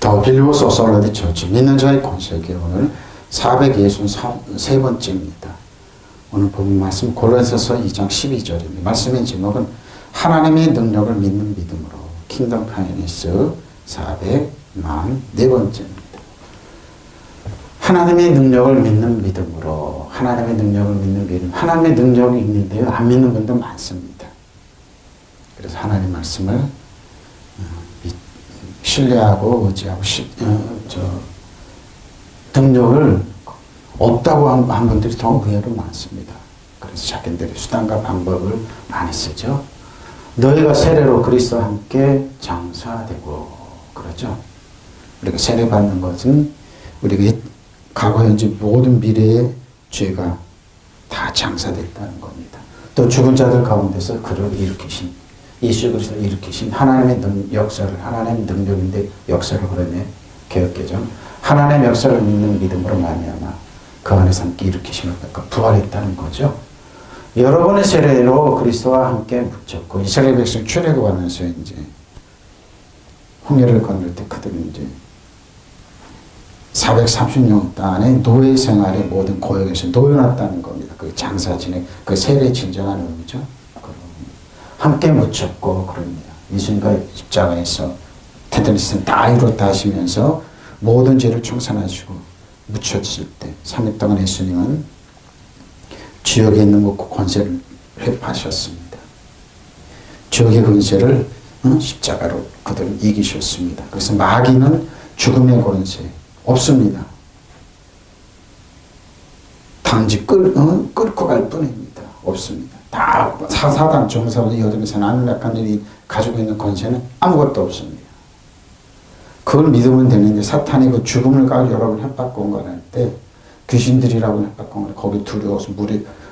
더 빌보스 오솔라디 처치 믿는 자의 권세기 오늘 463번째입니다. 오늘 본 말씀 고린도서 2장 12절입니다. 말씀의 제목은 하나님의 능력을 믿는 믿음으로 킹덤 파이낸스 444번째입니다. 하나님의 능력을 믿는 믿음으로 하나님의 능력을 믿는 믿음. 하나님의 능력이 있는데요, 안 믿는 분도 많습니다. 그래서 하나님 말씀을 신뢰하고 의지하고 능력을 없다고 한 분들이 더 의외로 많습니다. 그래서 자기들이 수단과 방법을 많이 쓰죠. 너희가 세례로 그리스도와 함께 장사되고 그러죠. 우리가 세례 받는 것은 우리가 과거 현재 모든 미래의 죄가 다 장사됐다는 겁니다. 또 죽은 자들 가운데서 그를 일으키신 예수 그리스도를 일으키신 하나님의 역사를 하나님의 능력인데 역사를 그러네 개혁개정 하나님의 역사를 믿는 믿음으로 말미암아 그 안에서 함께 일으키심을 받고 부활했다는 거죠. 여러분의 세례로 그리스도와 함께 묻혔고 이스라엘 백성 출애굽하면서 이제 홍해를 건널 때 그들은 이제 430년 동안의 노예 생활의 모든 고역에서 놓여놨다는 겁니다. 그 장사진의 그 세례의 진정한 의미죠. 함께 묻혔고 그럽니다. 예수님과 십자가에서 테드리스는 다 이뤘다 하시면서 모든 죄를 청산하시고 묻혔을 때 3일 동안 예수님은 지옥에 있는 그 권세를 회파하셨습니다. 지옥의 권세를 십자가로 그들은 이기셨습니다. 그래서 마귀는 죽음의 권세 없습니다. 단지 끌고 갈 뿐입니다. 없습니다. 다 사단 정사보다 여덟에서는 아밀라칸들이 가지고 있는 권세는 아무것도 없습니다. 그걸 믿으면 되는데 사탄이 그 죽음을 가지고 여러분 협박 공간할 때 귀신들이라고 협박 공간 거기 두려워서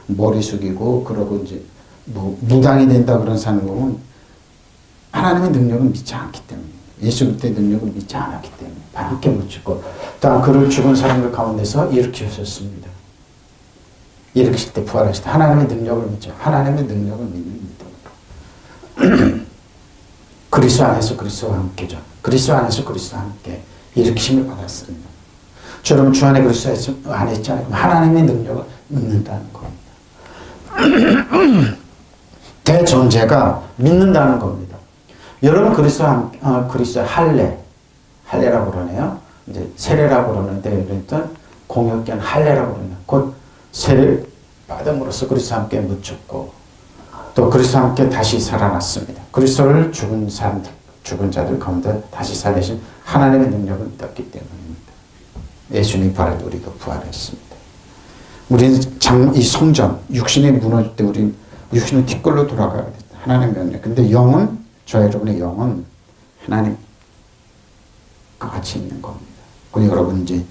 머리 숙이고 그러고 이제 뭐 무당이 된다 그런 사람을 보면 하나님의 능력을 믿지 않기 때문에 예수 그리스도의 능력을 믿지 않았기 때문에 함께 묻히고 또 그를 죽은 사람들 가운데서 일으키셨습니다. 일으키실 때 부활하실 때 하나님의 능력을 믿죠. 하나님의 능력을 믿는 믿음으로 그리스도 안에서 그리스도와 함께죠. 그리스도 안에서 그리스도와 함께 일으키심을 받았습니다. 여러분 주 안에 그리스도 안에 있잖아요. 하나님의 능력을 믿는다는 겁니다. 대전제가 믿는다는 겁니다. 여러분 그리스도 할례라고 그러네요. 이제 세례라고 그러는데 그랬던 공역견 할례라고 그러네요. 곧 세례를 받음으로써 그리스도와 함께 묻혔고 또 그리스도와 함께 다시 살아났습니다. 그리스도를 죽은 자들 가운데 다시 살리신 하나님의 능력을 믿었기 때문입니다. 예수님이 부활할 때 우리도 부활했습니다. 우리는 이 성전, 육신이 무너질 때 우리 육신은 뒷걸로 돌아가야 됩니다. 하나님의 명령. 근데 영은 저와 여러분의 영은 하나님과 같이 있는 겁니다. 그리고 여러분 이제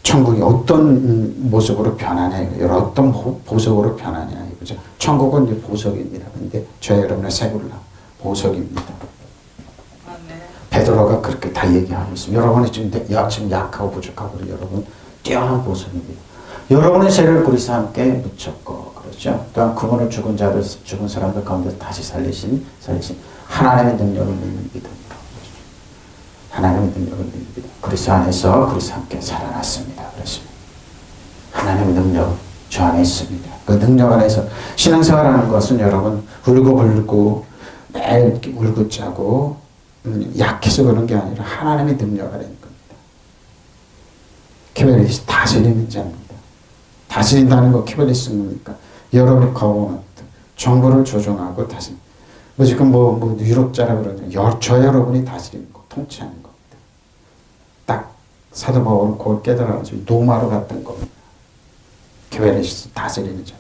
천국이 어떤 모습으로 변하냐, 어떤 보석으로 변하냐 이거죠. 천국은 이제 보석입니다. 근데 저와 여러분의 세굴라 보석입니다. 베드로가 그렇게 다 얘기하고 있습니다. 여러분이 지금 약하고 부족하고 여러분 뛰어난 보석입니다. 여러분의 세를 그리스도와 함께 묻혔고 그렇죠. 또한 그분을 죽은 사람들 가운데 다시 살리신 하나님의 능력을 믿는 믿음으로 하나님의 능력을 믿는 믿음. 그리스도 안에서 그리스도와 함께 살아났습니다. 그렇습니다. 하나님의 능력 주 안에 있습니다. 그 능력 안에서 신앙생활하는 것은 여러분 울고불고 매일 울고 짜고 약해서 그런 게 아니라 하나님의 능력 안에 있는 겁니다. 키베리스 다스리는 자입니다. 다스린다는 거 키베리스 뭡니까? 여러분의 거부는 정보를 조종하고 다스리는 지금 유럽자라 그러죠. 저 여러분이 다스리는 거, 통치하는 겁니다. 딱 사도 바울은 그걸 깨달아가지고 노마로 갔던 겁니다. 교회를 다스리는 자,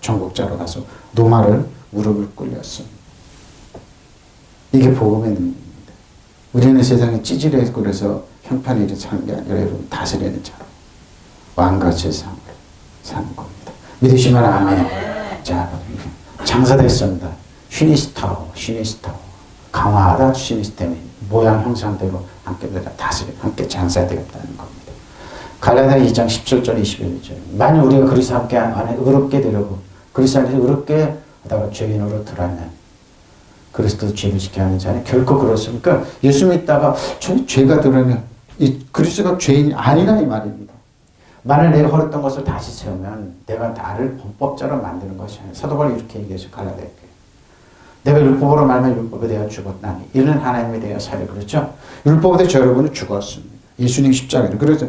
정복자로 가서 노마를 무릎을 꿇렸습니다. 이게 복음의 능력입니다. 우리는 세상에 찌질해서 그래서 형편이 이렇게 사는 게 아니라 여러분 다스리는 자, 왕같이 삶을 사는 겁니다. 믿으시면 아멘. 자, 장사됐습니다. 시니스타로 강화하다 시니스템이 모양 형상대로 함께 다스리고 함께 장사되었다는 겁니다. 갈라디아 2장 17절 21절 만약 우리가 그리스도 함께 안에 의롭게 되려고 그리스도 안에서 의롭게 하다가 죄인으로 들어가면 그리스도 죄를 지켜야 하는 자는 결코 그렇습니까? 예수 믿다가 죄가 들어오면 이 그리스도가 죄인이 아니라 이 말입니다. 만일 내가 헐었던 것을 다시 세우면 내가 나를 범법자로 만드는 것이 아니라 사도 바울이 이렇게 얘기해서 갈라디아에 내가 율법으로 말하면 율법에 대하여 죽었나니 이는 하나님에 대하여 살이 그렇죠. 율법에 대해 저 여러분은 죽었습니다. 예수님 십자가로. 그래서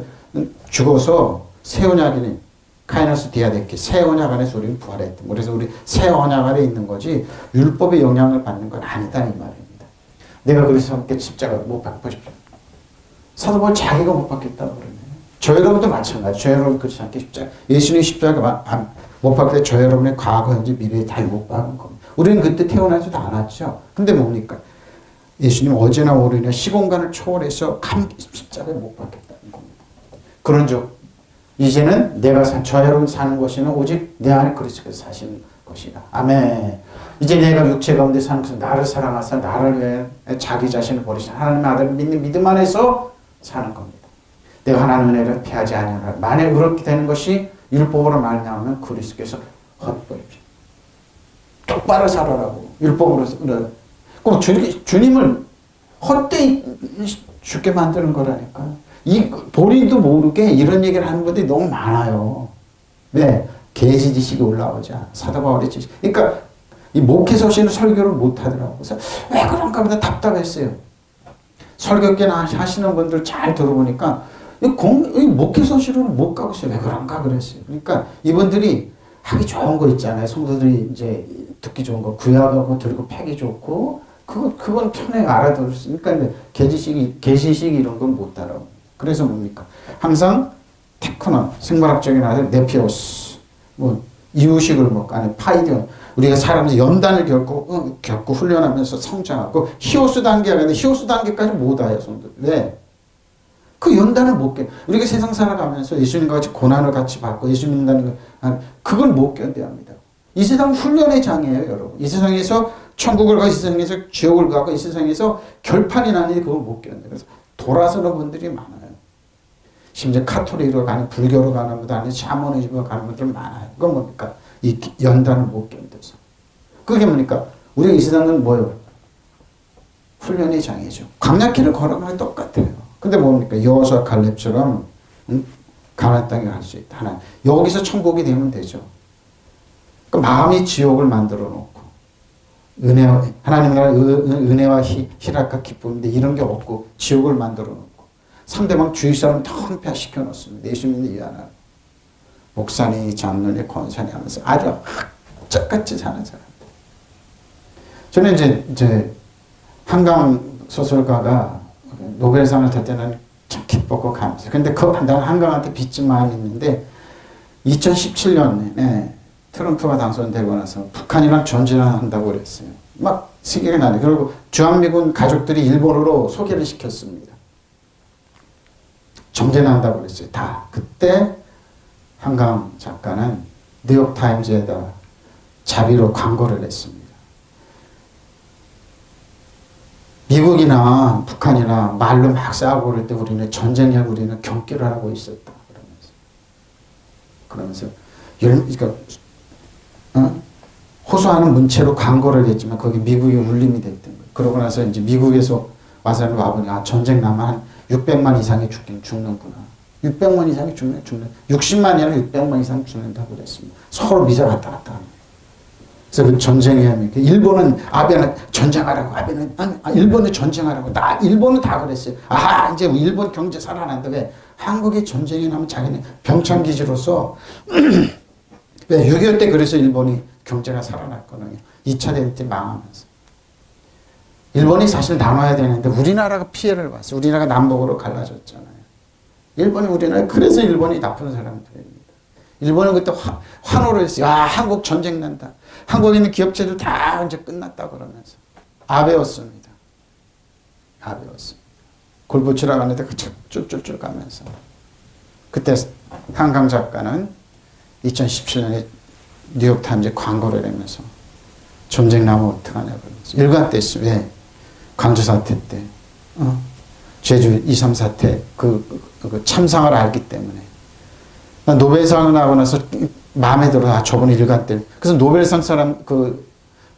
죽어서 새 언약이니 카이노스 디아데키 새 언약 안에서 우리는 부활했던. 그래서 우리 새 언약 안에 있는 거지 율법의 영향을 받는 건 아니다 이 말입니다. 내가 그래서 함께 십자가 못 박으십시오. 사도 바울 자기가 못 박겠다고 그러네요. 저 여러분도 마찬가지. 저 여러분 그렇지 않게 십자가 예수님 십자가 못 박을 때 저 여러분의 과거 현재 미래에 다 못 박은 겁니다. 우리는 그때 태어나지도 않았죠. 근데 뭡니까? 예수님 어제나 오늘이나 시공간을 초월해서 십자가에 못 박겠다는 겁니다. 그런즉 이제는 내가 저 여러분 사는 것이는 오직 내 안에 그리스도께서 사시는 것이다. 아멘. 이제 내가 육체 가운데 사는 것은 나를 사랑하사 나를 위해 자기 자신을 버리신 하나님의 아들을 믿는 믿음 안에서 사는 겁니다. 내가 하나님의 은혜를 피하지 아니하라. 만약 그렇게 되는 것이 율법으로 말미암으면 그리스도께서 헛버립시오. 똑바로 살아라고 율법으로. 그럼 주님을 헛되이 죽게 만드는 거라니까. 이 본인도 모르게 이런 얘기를 하는 분들이 너무 많아요. 네, 계시 지식이 올라오지 않아. 사도 바울의 지식. 그러니까 이 목회서시는 설교를 못 하더라고. 그래서 왜 그런가 보다 답답했어요. 설교계나 하시는 분들 잘 들어보니까 이 목회서시를 못 가고 있어요. 왜 그런가 그랬어요. 그러니까 이분들이 하기 좋은 거 있잖아요. 성도들이 이제 듣기 좋은 거 구약하고 들고 패기 좋고 그건 편하게 알아들을 수 있으니까 계시식 이런 건 못 따라오. 그래서 뭡니까? 항상 테크논 생물학적인 아들 네피오스 뭐 이유식을 먹고 아니 파이디온 우리가 사람들 연단을 겪고 훈련하면서 성장하고 히오스 단계가 있는데 히오스 단계까지 못 와요. 성도들. 왜? 그 연단을 못 견뎌. 우리가 세상 살아가면서 예수님과 같이 고난을 같이 받고 예수 믿는다는 거 그걸 못 견뎌야 합니다. 이 세상은 훈련의 장이에요, 여러분. 이 세상에서 천국을 가고 이 세상에서 지옥을 가고 이 세상에서 결판이 나니 그걸 못 견뎌요. 그래서 돌아서는 분들이 많아요. 심지어 카톨릭으로 가는 불교로 가는 분들 아니면 샤머니즘으로 가는 분들 많아요. 그건 뭡니까? 이 연단을 못 견뎌서. 그게 뭡니까? 우리가 이 세상은 뭐예요? 훈련의 장이죠. 광야길을 걸어가면 똑같아요. 근데 뭡니까? 여호수아 갈렙처럼 가나안 땅에 갈 수 있다. 하나 여기서 천국이 되면 되죠. 그 마음이 지옥을 만들어 놓고 하나님 나라 은혜와 희락과 기쁨인데 이런 게 없고 지옥을 만들어 놓고 상대방 주위 사람 다 혼패시켜 놓습니다. 예수 믿는 이 하나 목사니 장로니 권사니 하면서 아주 악착같이 사는 사람들. 저는 이제 한강 소설가가 노벨상을 탈 때는 참 기뻤고 감사해요. 근데 나는 한강한테 빚진 마음이 있는데 2017년에 트럼프가 당선되고 나서 북한이랑 전쟁한다고 그랬어요. 막 생각이 나네. 그리고 주한미군 가족들이 일본으로 소개를 시켰습니다. 전쟁한다고 그랬어요. 다. 그때 한강 작가는 뉴욕타임즈에다 자비로 광고를 했습니다. 미국이나 북한이나 말로 막 싸우고 그럴 때 우리는 전쟁에 우리는 경계를 하고 있었다. 그러면서 그러니까 호소하는 문체로 광고를 했지만 거기 미국이 울림이 됐던 거예요. 그러고 나서 이제 미국에서 와서 와보니 전쟁 나면 한 600만 이상이 죽는구나. 600만 이상이 죽는 60만이 아니라 600만 이상 죽는다고 그랬습니다. 서로 미사 왔다 갔다 하는 거예요. 그래서 그 전쟁에 하면 일본은 아베는 전쟁하라고 아베는 일본은 전쟁하라고 일본은 다 그랬어요. 이제 일본 경제 살아난다. 왜? 한국이 전쟁이 나면 자기는 병창기지로서 왜 6.25 때 그래서 일본이 경제가 살아났거든요. 2차 대전 때 망하면서. 일본이 사실 나눠야 되는데 우리나라가 피해를 봤어요. 우리나라가 남북으로 갈라졌잖아요. 그래서 일본이 나쁜 사람들입니다. 일본은 그때 환호를 했어요. 한국 전쟁 난다. 한국에 있는 기업체들 다 이제 끝났다 그러면서. 아베였습니다. 골부치러 가는데 쫄쫄쫄 가면서. 그때 한강 작가는 2017년에 뉴욕타임즈에 광고를 내면서 전쟁 나면 어떡하냐 그러면서 일관됐어요. 왜? 광주 사태 때 제주 2.3 사태 그 참상을 알기 때문에 노벨상을 하고 나서 마음에 들어 저번에 일관될 그래서 노벨상 사람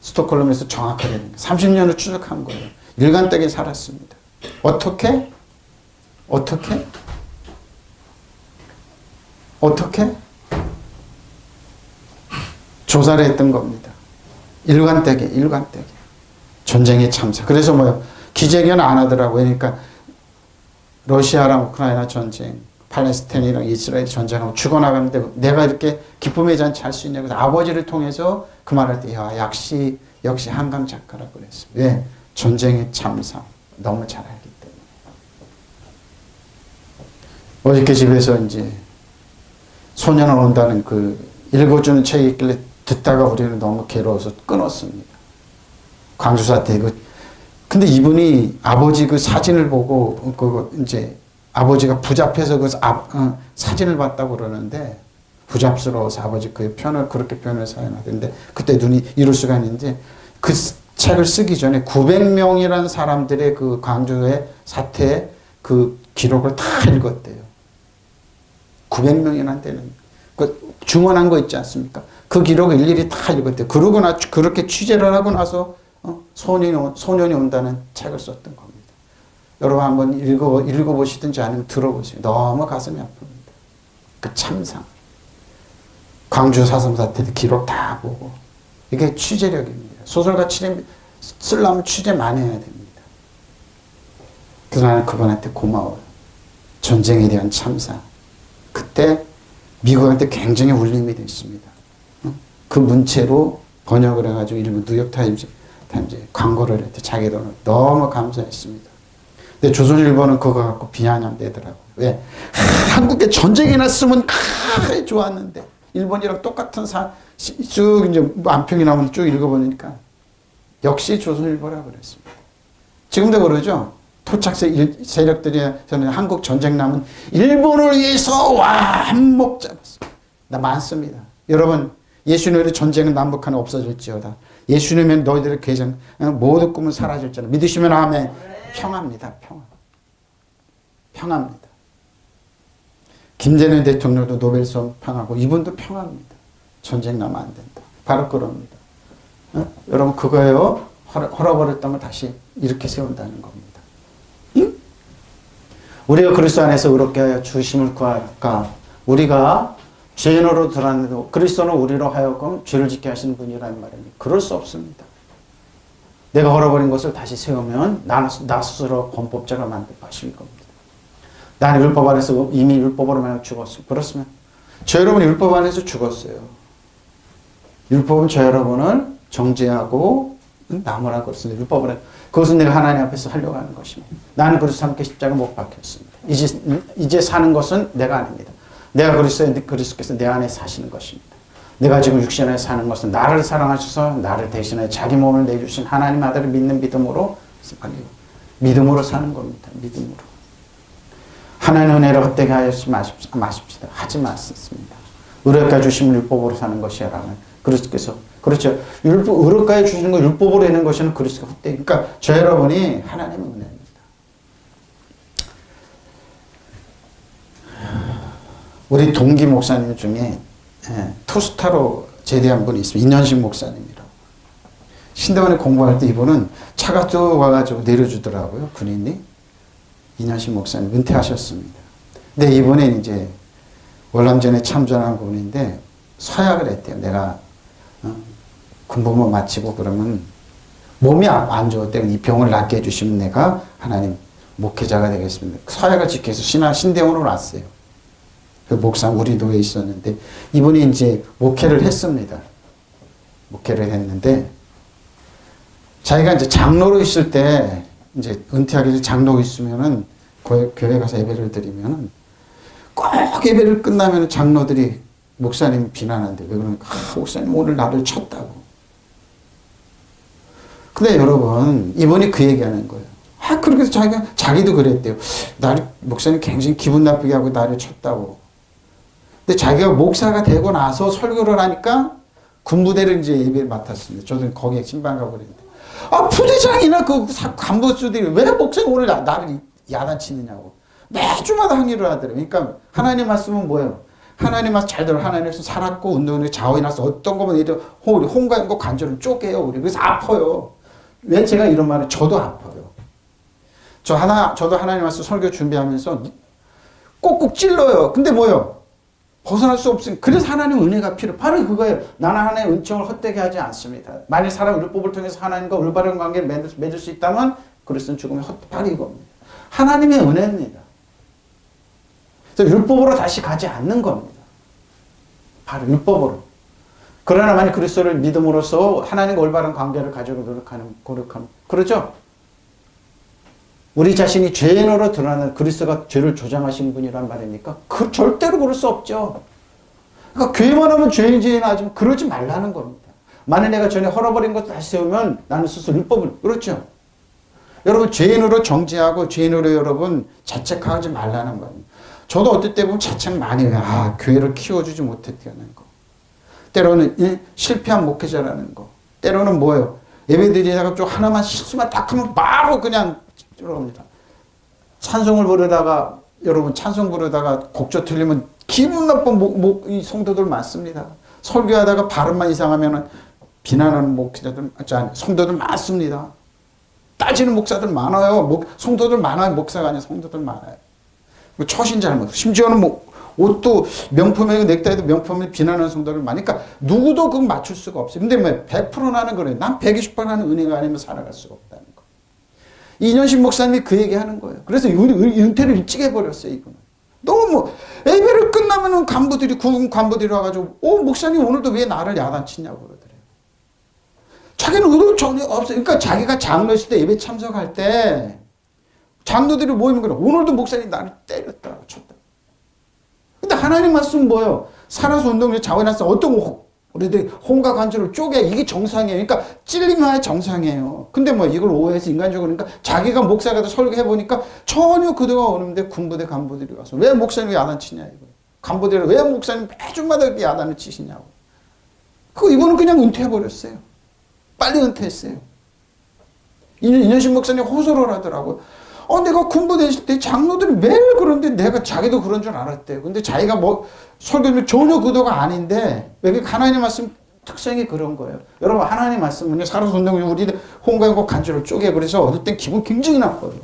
스톡홀름에서 정확하게 30년을 추적한 거예요. 일관되게 살았습니다. 어떻게? 어떻게? 어떻게? 조사를 했던 겁니다. 일관되게. 전쟁에 참사. 그래서 뭐요? 기재견 안 하더라고요. 그러니까 러시아랑 우크라이나 전쟁, 팔레스타인이랑 이스라엘 전쟁하고 죽어나가는데 내가 이렇게 기쁨의 잔치 할 수 있냐고 아버지를 통해서 그 말할 때 역시 한강 작가라고 그랬어요. 왜? 전쟁의 참사 너무 잘 알기 때문에. 어저께 집에서 이제 소년을 온다는 그 읽어주는 책이 있길래 듣다가 우리는 너무 괴로워서 끊었습니다. 광주 사태 근데 이분이 아버지 그 사진을 보고 이제 아버지가 부잡해서 사진을 봤다고 그러는데 부잡스러워서 아버지 그 편을 그렇게 표현해서 사용하던데 그때 눈이 이룰 수가 있는데 그 책을 쓰기 전에 900명이라는 사람들의 그 광주의 사태의 그 기록을 다 읽었대요. 900명이나 되는 그 증언한 거 있지 않습니까? 그 기록을 일일이 다 읽었대요. 그러고 그렇게 취재를 하고 나서 소년이 온다는 책을 썼던 겁니다. 여러분 한번 읽어보시든지 아니면 들어보세요. 너무 가슴이 아픕니다. 그 참상. 광주 4.3 사태 기록 다 보고. 이게 취재력입니다. 소설가 쓰려면 취재 많이 해야 됩니다. 그래서 나는 그분한테 고마워요. 전쟁에 대한 참사. 그때 미국한테 굉장히 울림이 됐습니다. 그 문체로 번역을 해가지고 일부 뉴욕타임즈에 광고를 했대. 자기 돈을. 너무 감사했습니다. 근데 조선일보는 그거 갖고 비아냥대더라고요. 왜? 한국에 전쟁이 났으면 좋았는데 일본이랑 똑같은 쭉 이제 안평이 나오면 쭉 읽어보니까 역시 조선일보라고 그랬습니다. 지금도 그러죠. 토착 세력들이 저는 한국 전쟁 나면 일본을 위해서 한몫 잡았어. 나 많습니다. 여러분 예수님의 전쟁은 남북한에 없어질지어다. 예수님은 너희들의 괴정 모든 꿈은 사라질지어다. 믿으시면 아멘. 평화입니다. 평화입니다. 김대중 대통령도 노벨상 평화고 이분도 평화입니다. 전쟁 나면 안 된다. 바로 그럽니다. 여러분 그거예요. 헐어버렸던 걸 다시 이렇게 세운다는 겁니다. 응? 우리가 그리스도 안에서 의롭게 하여 주심을 구할까? 우리가 죄인으로 드러나도 그리스도는 우리로 하여금 죄를 짓게 하시는 분이라는 말입니다. 그럴 수 없습니다. 내가 헐어버린 것을 다시 세우면 나 스스로 범법자가 만들어하실 겁니다. 나는 율법 안에서 이미 율법으로 만약 죽었어요. 그렇습니다. 저 여러분이 율법 안에서 죽었어요. 율법은 저 여러분을 정죄하고 나무라고 그랬습니다. 율법을 그것은 내가 하나님 앞에서 하려고 하는 것입니다. 나는 그리스도 함께 십자가 못 박혔습니다. 이제 사는 것은 내가 아닙니다. 내가 그리스도께서 내 안에 사시는 것입니다. 내가 지금 육신 안에 사는 것은 나를 사랑하셔서 나를 대신해 자기 몸을 내주신 하나님 아들을 믿는 믿음으로 사는 겁니다. 믿음으로. 하나님의 은혜를 헛되게 하지 마십시다. 하지 마십니다. 의롭게 주신 율법으로 사는 것이라면 그리스도께서 그렇죠. 의롭게 주시는 거 율법으로 되는 것은 그리스도가 헛되게. 그러니까 저 여러분이 하나님의 은혜입니다. 우리 동기 목사님 중에 투스타로 제대한 분이 있습니다. 인현식 목사님이라고. 신대원에 공부할 때 이분은 차가 쭉 와가지고 내려주더라고요. 군인이. 인현식 목사님 은퇴하셨습니다. 근데 이분은 이제 월남전에 참전한 분인데 서약을 했대요. 내가 군복무 마치고 그러면 몸이 안 좋을 때 이 병을 낫게 해주시면 내가 하나님 목회자가 되겠습니다. 서약을 지켜서 신대원으로 왔어요. 그 목사 우리 교회에 있었는데 이분이 이제 목회를 했습니다. 목회를 했는데 자기가 이제 장로로 있을 때 이제 은퇴하기 전에 장로로 있으면은 교회 가서 예배를 드리면은 꼭 예배를 끝나면 장로들이 목사님 비난한대. 왜 그러니까 목사님 오늘 나를 쳤다고. 근데 여러분 이분이 그 얘기하는 거예요. 그렇게 해서 자기도 그랬대요. 목사님 굉장히 기분 나쁘게 하고 나를 쳤다고. 근데 자기가 목사가 되고 나서 설교를 하니까 군부대를 이제 예배를 맡았습니다. 저도 거기에 신방 가고 그랬는데. 부대장이나 그 간부들이 왜 목사님 오늘 나를 야단치느냐고. 매주마다 항의를 하더라고요. 그러니까 하나님 말씀은 뭐예요? 하나님 말씀 잘 들어. 하나님께서 살았고 운동에 자원이 나서 어떤 거면 우리 홍가인 거 관절은 쪼개요. 우리. 그래서 아파요. 왜 제가 이런 말을 저도 아파요. 저도 하나님 말씀 설교 준비하면서 꼭꼭 찔러요. 근데 뭐요? 벗어날 수 없으니 그래서 하나님 은혜가 필요. 바로 그거예요. 나는 하나님의 은총을 헛되게 하지 않습니다. 만일 사람 율법을 통해서 하나님과 올바른 관계를 맺을 수 있다면 그리스도는 죽음의 바로 이겁니다. 하나님의 은혜입니다. 그래서 율법으로 다시 가지 않는 겁니다. 바로 율법으로. 그러나 만약 그리스도를 믿음으로써 하나님과 올바른 관계를 가지고 노력하는. 그렇죠? 우리 자신이 죄인으로 드러나는 그리스도가 죄를 조장하신 분이란 말입니까? 절대로 그럴 수 없죠. 그러니까 교회만 하면 죄인 하지만 그러지 말라는 겁니다. 만약 내가 전에 헐어버린 것을 다시 세우면 나는 스스로 율법을, 그렇죠? 여러분 죄인으로 정죄하고 죄인으로 여러분 자책하지 말라는 겁니다. 저도 어떨 때 보면 자책 많이 해요. 교회를 키워주지 못했다는 거. 때로는 실패한 목회자라는 거. 때로는 뭐예요? 예배드리다가 좀 하나만 실수만 딱 하면 바로 그냥 들어갑니다. 찬송을 부르다가 여러분 찬송 부르다가 곡조 틀리면 기분 나쁜 이 성도들 많습니다. 설교하다가 발음만 이상하면 비난하는 목회자들, 성도들 많습니다. 따지는 목사들 많아요. 성도들 많아요. 목사가 아니라 성도들 많아요. 처신 잘못. 심지어는 옷도 명품이고 넥타이도 명품을 비난하는 성도들 많으니까 누구도 그거 맞출 수가 없어요. 근데 100% 나는 그래. 난 120% 나는 은혜가 아니면 살아갈 수가 없다는 거. 이년식 목사님이 그 얘기 하는 거예요. 그래서 은퇴를 일찍 해버렸어요, 이분은. 너무, 예배를 끝나면은 군인 간부들이 와가지고, 목사님 오늘도 왜 나를 야단치냐고 그러더래요. 자기는 의도 전혀 없어요. 그러니까 자기가 장로였을 때 예배 참석할 때, 장로들이 모이면 그래. 오늘도 목사님 나를 때렸다, 쳤다. 근데 하나님 말씀은 뭐예요? 살아서 운동에 자원해서 어떤 우리들이 혼과 관절을 쪼개 이게 정상이에요. 그러니까 찔림하야 정상이에요. 근데 이걸 오해해서 인간적으로 그러니까 자기가 목사가 돼 설교해 보니까 전혀 그대가 오는데 군부대 간부들이 와서 왜 목사님이 야단치냐 이거. 간부들이 왜 목사님 매주마다 이렇게 야단을 치시냐고. 이분은 그냥 은퇴해 버렸어요. 빨리 은퇴했어요. 이년식 목사님 호소를 하더라고요. 내가 군부대 있을 때 장로들이 매일 그런데 내가 자기도 그런 줄 알았대요. 근데 자기가 설교는 전혀 그도가 아닌데 왜 하나님 말씀 특성이 그런 거예요. 여러분 하나님 말씀은요. 살아서 운동이 우리들 홍가고 간절을 쪼개 그래서 어떨 땐 기분 굉장히 나빠요.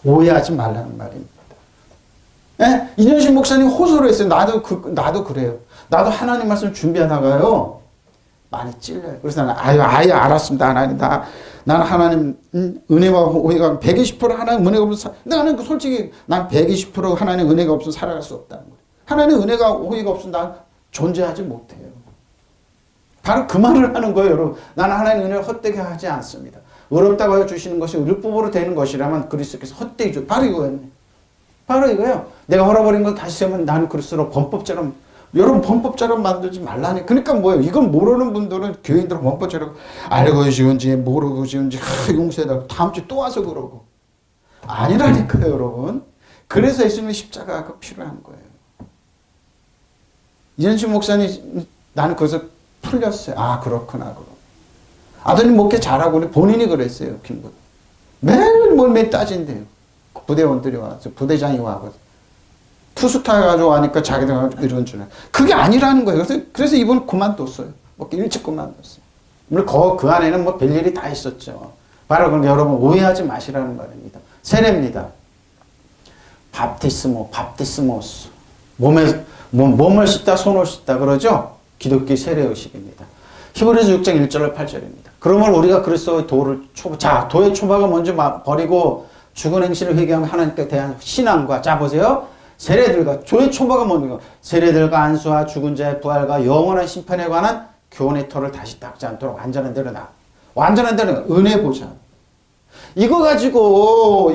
오해하지 말라는 말입니다. 예? 이년식 목사님 호소를 했어요. 나도 그래요. 나도 하나님 말씀 준비하다가요. 많이 찔려요. 그래서 나는 아예 알았습니다. 나는 하나님 은혜와 오해가 120% 하나님 은혜가 없으면 나는 솔직히 난 120% 하나님 은혜가 없으면 살아갈 수 없다는 거예요. 하나님 은혜가 오해가 없으면 난 존재하지 못해요. 바로 그 말을 하는 거예요. 여러분. 나는 하나님 은혜를 헛되게 하지 않습니다. 의롭다고 해주시는 것이 율법으로 되는 것이라면 그리스도께서 헛되게 줘. 바로 이거예요. 바로 이거예요. 내가 헐어버린 거 다시 세우면 나는 그리스도로 범법처럼 여러분 범법처럼 만들지 말라니. 그러니까 뭐예요? 이건 모르는 분들은 교인들은 범법처럼 알고 지은지 모르고 지은지 용서해달라고 다음 주에 또 와서 그러고. 아니라니까요, 여러분. 그래서 예수님의 십자가가 필요한 거예요. 이현식 목사님 나는 거기서 풀렸어요. 그렇구나. 그럼. 아드님 목회 잘하고 본인이 그랬어요. 김군. 매일 따진대요. 부대원들이 와서 부대장이 와서. 투스타 가지고 하니까 자기들 이런 줄 알아요. 그게 아니라는 거예요. 그래서 이분 그만뒀어요. 일찍 그만뒀어요. 물론 그 안에는 별일이 다 있었죠. 바로 그런데 여러분 오해하지 마시라는 말입니다. 세례입니다. 밥티스모스. 몸을 씻다 손을 씻다 그러죠? 기독교 세례 의식입니다. 히브리서 6장 1절 8절입니다. 그러면 우리가 그리스도의 도의 초박을 먼저 버리고 죽은 행실을 회개하면 하나님께 대한 신앙과 보세요. 세례들과 조의 초박은 뭔가 세례들과 안수와 죽은 자의 부활과 영원한 심판에 관한 교훈의 터를 다시 닦지 않도록 완전한 대로 완전한 대로 은혜 보자. 이거 가지고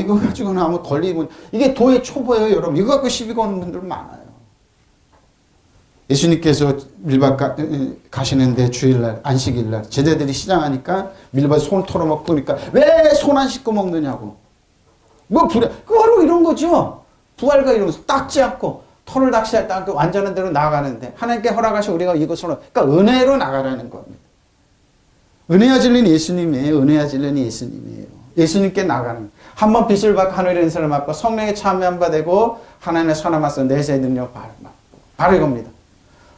나면 걸리면 이게 도의 초보예요, 여러분. 이거 갖고 시비 거는 분들 많아요. 예수님께서 밀밭 가시는데 주일날 안식일날 제자들이 시장하니까 밀밭 손 털어먹고 그러니까 왜 손 안 씻고 먹느냐고. 바로 이런 거죠. 부활과 이러면서 닦지 않고 털을 닦지 않고 완전한 대로 나아가는데 하나님께 허락하시 우리가 이것으로 그러니까 은혜로 나가라는 겁니다. 은혜와 진리는 예수님이에요. 은혜와 진리는 예수님이에요. 예수님께 나가는 한번 빛을 받고 하늘의 은사를 받고 성령의 참여한 바 되고 하나님의 선한 말씀 내세의 능력 바로 이겁니다.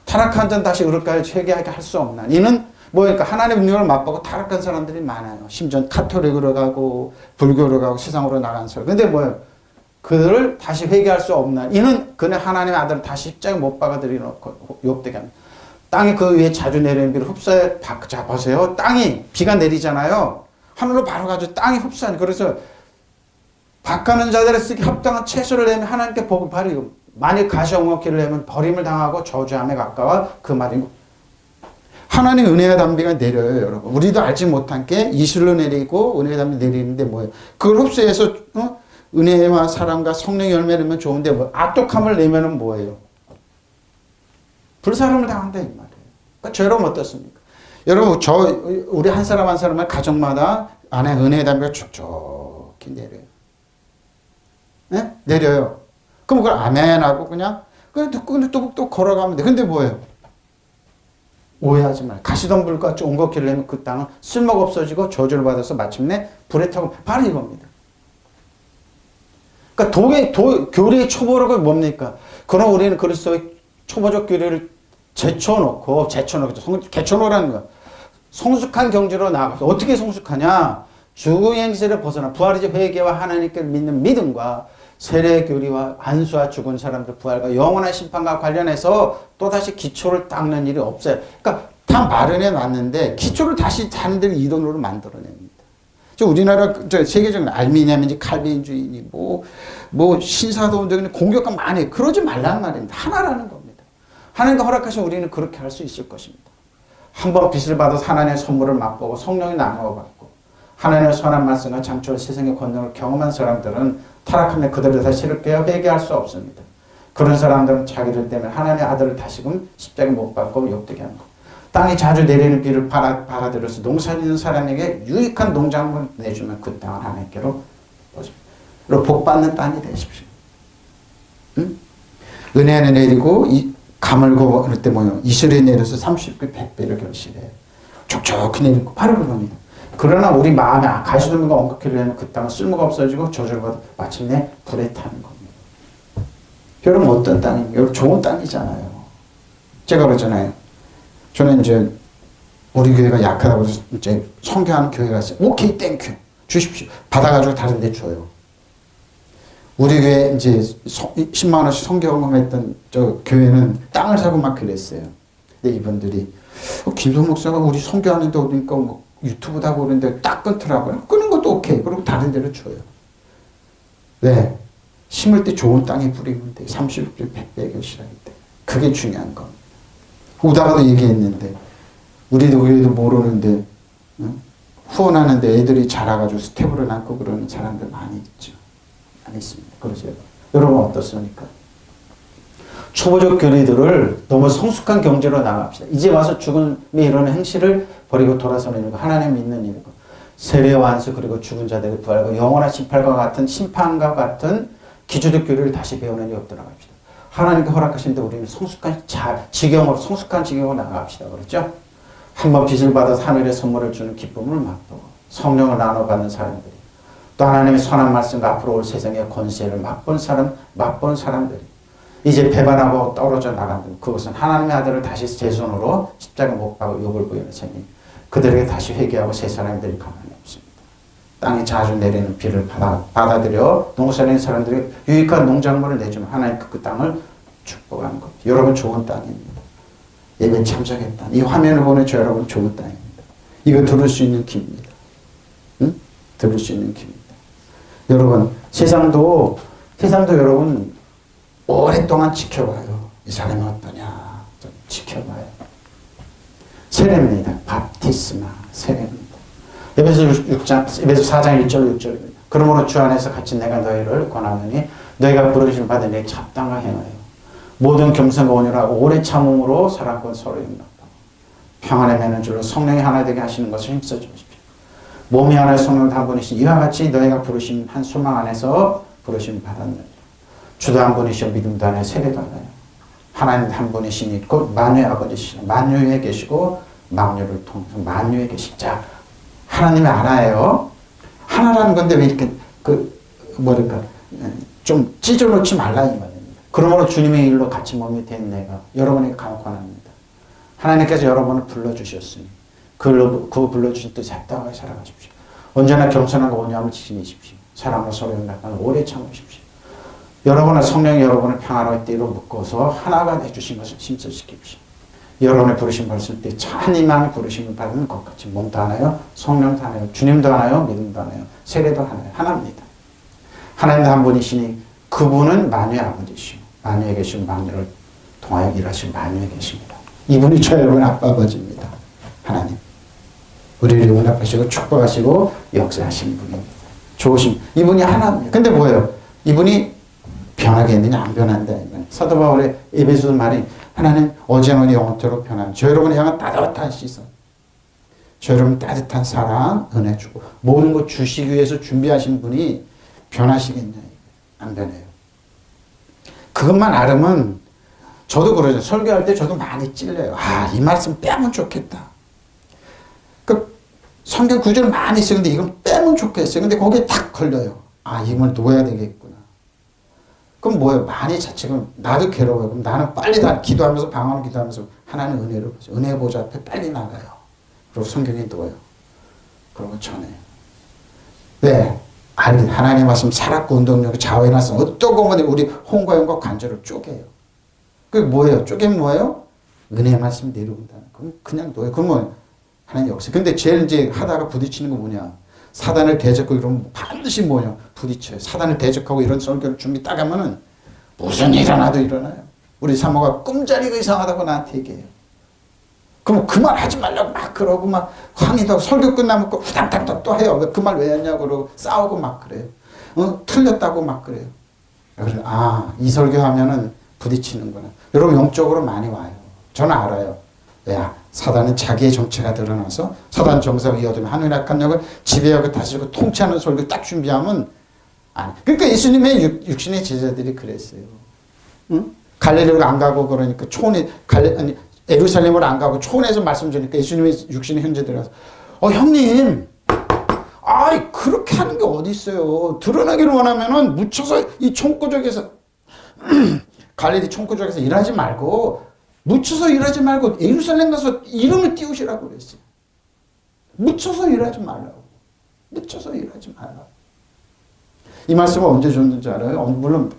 타락한 자는 다시 의롭게 회개하게 할 수 없나. 이는 그러니까 하나님의 능력을 맛보고 타락한 사람들이 많아요. 심지어 카톨릭으로 가고 불교로 가고 세상으로 나간 사람. 근데 뭐예요? 그들을 다시 회개할 수 없나. 이는 그는 하나님의 아들을 다시 십자가에 못 박아들이놓고 욕되게 합니다. 땅이 그 위에 자주 내리는 비를 흡수해. 자 보세요. 땅이 비가 내리잖아요. 하늘로 바로 가죠. 땅이 흡수하는. 그래서 박하는 자들의 쓰기 합당한 채소를 내면 하나님께 복을 바리고 만일 가시엉먹기를 내면 버림을 당하고 저주함에 가까워 그 말이고 하나님 은혜와 담비가 내려요 여러분. 우리도 알지 못한 게 이슬로 내리고 은혜와 담비 내리는데 뭐예요? 그걸 흡수해서 은혜와 사랑과 성령의 열매를 내면 좋은데 뭐 악독함을 내면은 뭐예요? 불사름을 당한다 이 말이에요. 그러니까 죄로는 어떻습니까? 여러분 우리 한 사람 한 사람의 가정마다 안에 은혜의 담비가 촉촉히 내려요. 네? 내려요. 그럼 그걸 아멘하고 그냥 또 걸어가면 돼. 근데 뭐예요? 오해하지 말아요. 가시덤불과 옹겁기를 내면 그 땅은 쓸모가 없어지고 저주를 받아서 마침내 불에 타고 바로 이겁니다. 그러니까 교리의 초보력은 뭡니까? 그럼 우리는 그리스도의 초보적 교리를 개쳐놓으라는 거야. 성숙한 경지로 나아가서 어떻게 성숙하냐? 죽음의 행세를 벗어나 부활이지 회개와 하나님께 믿는 믿음과 세례 교리와 안수와 죽은 사람들 부활과 영원한 심판과 관련해서 또다시 기초를 닦는 일이 없어요. 그러니까 다 마련해 놨는데 기초를 다시 자신들 이론으로 만들어냅니다. 우리나라 세계적인 알미니아인지 칼빈주의니 뭐 신사도적인 공격과 많이 해요. 그러지 말란 말입니다. 하나라는 겁니다. 하나님과 허락하시면 우리는 그렇게 할 수 있을 것입니다. 한번 빚을 받아서 하나님의 선물을 맛보고 성령이 나누어 받고 하나님의 선한 말씀과 창조와 세상의 권능을 경험한 사람들은 타락하면 그들을 다시 이렇게 회개할 수 없습니다. 그런 사람들은 자기들 때문에 하나님의 아들을 다시금 십자가에 못 박고 욕되게 하는 것. 땅이 자주 내리는 비를 받아들여서 농사짓는 사람에게 유익한 농작물을 내주면 그 땅은 하나님께로 복받는 땅이 되십시오. 응? 은혜는 내리고 가물고 그럴 때 뭐요? 이슬이 내려서 30배, 100배를 결실해요. 촉촉히 내리고 바로 그럽니다. 그러나 우리 마음에 가시덤불과 엉겁기를 내면 그 땅은 쓸모가 없어지고 저주를 받아 마침내 불에 타는 겁니다. 여러분 어떤 땅입니까? 여러분 좋은 땅이잖아요. 제가 그러잖아요. 저는 이제 우리 교회가 약하다고 해서 이제 선교하는 교회가 있어요. 오케이 땡큐 주십시오. 받아가지고 다른 데 줘요. 우리 교회 이제 10만 원씩 선교금했던 저 교회는 땅을 사고 막 그랬어요. 근데 이분들이 김성 목사가 우리 선교하는데 어디니까 뭐 유튜브도 하고 그러는데 딱 끊더라고요. 끊은 것도 오케이. 그리고 다른 데로 줘요. 왜? 심을 때 좋은 땅에 뿌리면 돼. 30배, 100배 결실하기 때. 그게 중요한 겁니다. 오다가도 얘기했는데 우리도 그래도 모르는데 후원하는데 애들이 자라가지고 스텝으로 낳고 그러는 사람들 많이 있죠. 많이 있습니다. 그러죠. 여러분 어떻습니까? 초보적 교리들을 너무 성숙한 경지로 나갑시다. 이제 와서 죽음이 이루는 행실을 버리고 돌아서는 일과 하나님 믿는 일이고 세례와 안수 그리고 죽은 자들의 부활과 영원한 심판과 같은 심판과 기초적 교리를 다시 배우는 일이 없도록 합시다. 하나님께 허락하신데 우리는 성숙한 지경으로 나갑시다. 그렇죠? 한번 빚을 받아서 하늘의 선물을 주는 기쁨을 맛보고 성령을 나눠받는 사람들이 또 하나님의 선한 말씀과 앞으로 올 세상의 권세를 맛본 사람들이 이제 배반하고 떨어져 나간다면 그것은 하나님의 아들을 다시 제 손으로 십자가 못 박고 욕을 부리는 셈이 그들에게 다시 회개하고 새 사람들이 가만히 없습니다. 땅에 자주 내리는 비를 받아들여 농사짓는 사람들이 유익한 농작물을 내주면 하나님 그 땅을 축복하는 겁니다. 여러분 좋은 땅입니다. 예배 참석의 땅. 이 화면을 보는 저 여러분 좋은 땅입니다. 이거 들을 수 있는 기입니다. 응? 들을 수 있는 기입니다. 여러분 세상도 여러분 오랫동안 지켜봐요. 이 사람이 어떠냐 좀 지켜봐요. 세례입니다. 바티스마 세례입니다. 에베소 4장 1절 6절입니다. 그러므로 주 안에서 같이 내가 너희를 권하노니 너희가 부르심을 받은 내 합당하게 행하여 모든 겸손과 온유하고 오래 참음으로 사랑과 서로 용납하고 평안에 매는 줄로 성령이 하나 되게 하시는 것을 힘써 주십시오. 몸이 하나의 성령 한 분이신 이와 같이 너희가 부르심 한 소망 안에서 부르심을 받았느니라. 주도 한 분이시오 믿음도 하나요 세례도 하나요. 하나님 한 분이시니 곧 만유의 아버지시라. 만유에 계시고 만유를 통해서 만유에 계시자. 하나님의 하나예요. 하나라는 건데 왜 이렇게 좀 찢어놓지 말라 이 말입니다. 그러므로 주님의 일로 같이 몸이 된 내가 여러분에게 간구합니다. 하나님께서 여러분을 불러주셨으니 그 불러주신 뜻에 합당하게 살아가십시오. 언제나 겸손한 온유함을 지니십시오. 사랑으로 서로 연락하는 오래 참으십시오. 여러분의 성령이 여러분을 평화로운 때로 묶어서 하나가 해주신 것을 힘써시킵시오. 여러분의 부르심 받을 때 참 희망의 부르심을 받는 것 같이 몸도 하나요, 성령도 하나요, 주님도 하나요, 믿음도 하나요, 세례도 하나요, 하나입니다. 하나님도 한 분이시니 그분은 만유의 아버지시오. 만유에 계신 만유를 통하여 일하신 만유에 계십니다. 이분이 저 여러분 아빠 아버지입니다. 하나님. 우리를 용납하시고 축복하시고 역사하신 분입니다. 좋으신 이분이 하나입니다. 근데 뭐예요? 이분이 변하게 했느냐 안 변한다. 사도 바울의 에베소서 말이 하나님 어제는 영원토록 변한 저 여러분을 향한 따뜻한 시선, 저 여러분 따뜻한 사랑, 은혜 주고 모든 것 주시기 위해서 준비하신 분이 변하시겠냐? 안 변해요. 그것만 알으면 저도 그러죠. 설교할 때 저도 많이 찔려요. 이 말씀 빼면 좋겠다. 그 성경 구절을 많이 쓰는데 이건 빼면 좋겠어요. 근데 거기에 딱 걸려요. 이걸 놓아야 되겠구나. 그럼 뭐예요? 많이 자책은 나도 괴로워요. 그럼 나는 빨리 기도하면서 방언을 기도하면서 하나님 은혜를 보죠. 은혜 보좌 앞에 빨리 나가요. 그리고 성경에 놓아요. 그리고 전해요. 왜? 하나님 말씀 살았고 운동력이 좌우해놨어. 어떤 거면 우리 홍과영과 관절을 쪼개요. 그게 뭐예요? 쪼개면 뭐예요? 은혜 말씀 내려온다는. 그럼 그냥 놓아요. 그럼 뭐 하나님 역사. 근데 제일 이제 하다가 부딪히는 거 뭐냐? 사단을 대적하고 이러면 반드시 뭐냐? 부딪혀요. 사단을 대적하고 이런 설교를 준비 딱 하면은 무슨 일 일어나도 일어나요. 우리 사모가 꿈자리가 이상하다고 나한테 얘기해요. 그럼 그 말 하지 말라고 막 그러고 막 항의도 하고 설교 끝나면 후당당당 또 해요. 그 말 왜 했냐고 그러고 싸우고 막 그래요. 틀렸다고 막 그래요. 그래서 이 설교하면은 부딪히는구나. 여러분 영적으로 많이 와요. 저는 알아요. 사단은 자기의 정체가 드러나서 사단 정사가 이어두면 하늘의 악한 영을 지배하고 다스리고 통치하는 설교 딱 준비하면 그러니까 예수님의 육신의 제자들이 그랬어요. 응? 갈릴리로 안 가고 그러니까 예루살렘으로 안 가고 초원에서 말씀 주니까 예수님의 육신의 형제들이 와서 형님 그렇게 하는 게 어디 있어요. 드러나기를 원하면은 묻혀서 이 총구적에서 갈릴리 총구적에서 일하지 말고 묻혀서 일하지 말고 예루살렘 가서 이름을 띄우시라고 그랬어요. 묻혀서 일하지 말라고. 묻혀서 일하지 말라고. 이 말씀을 언제 줬는지 알아요? 물론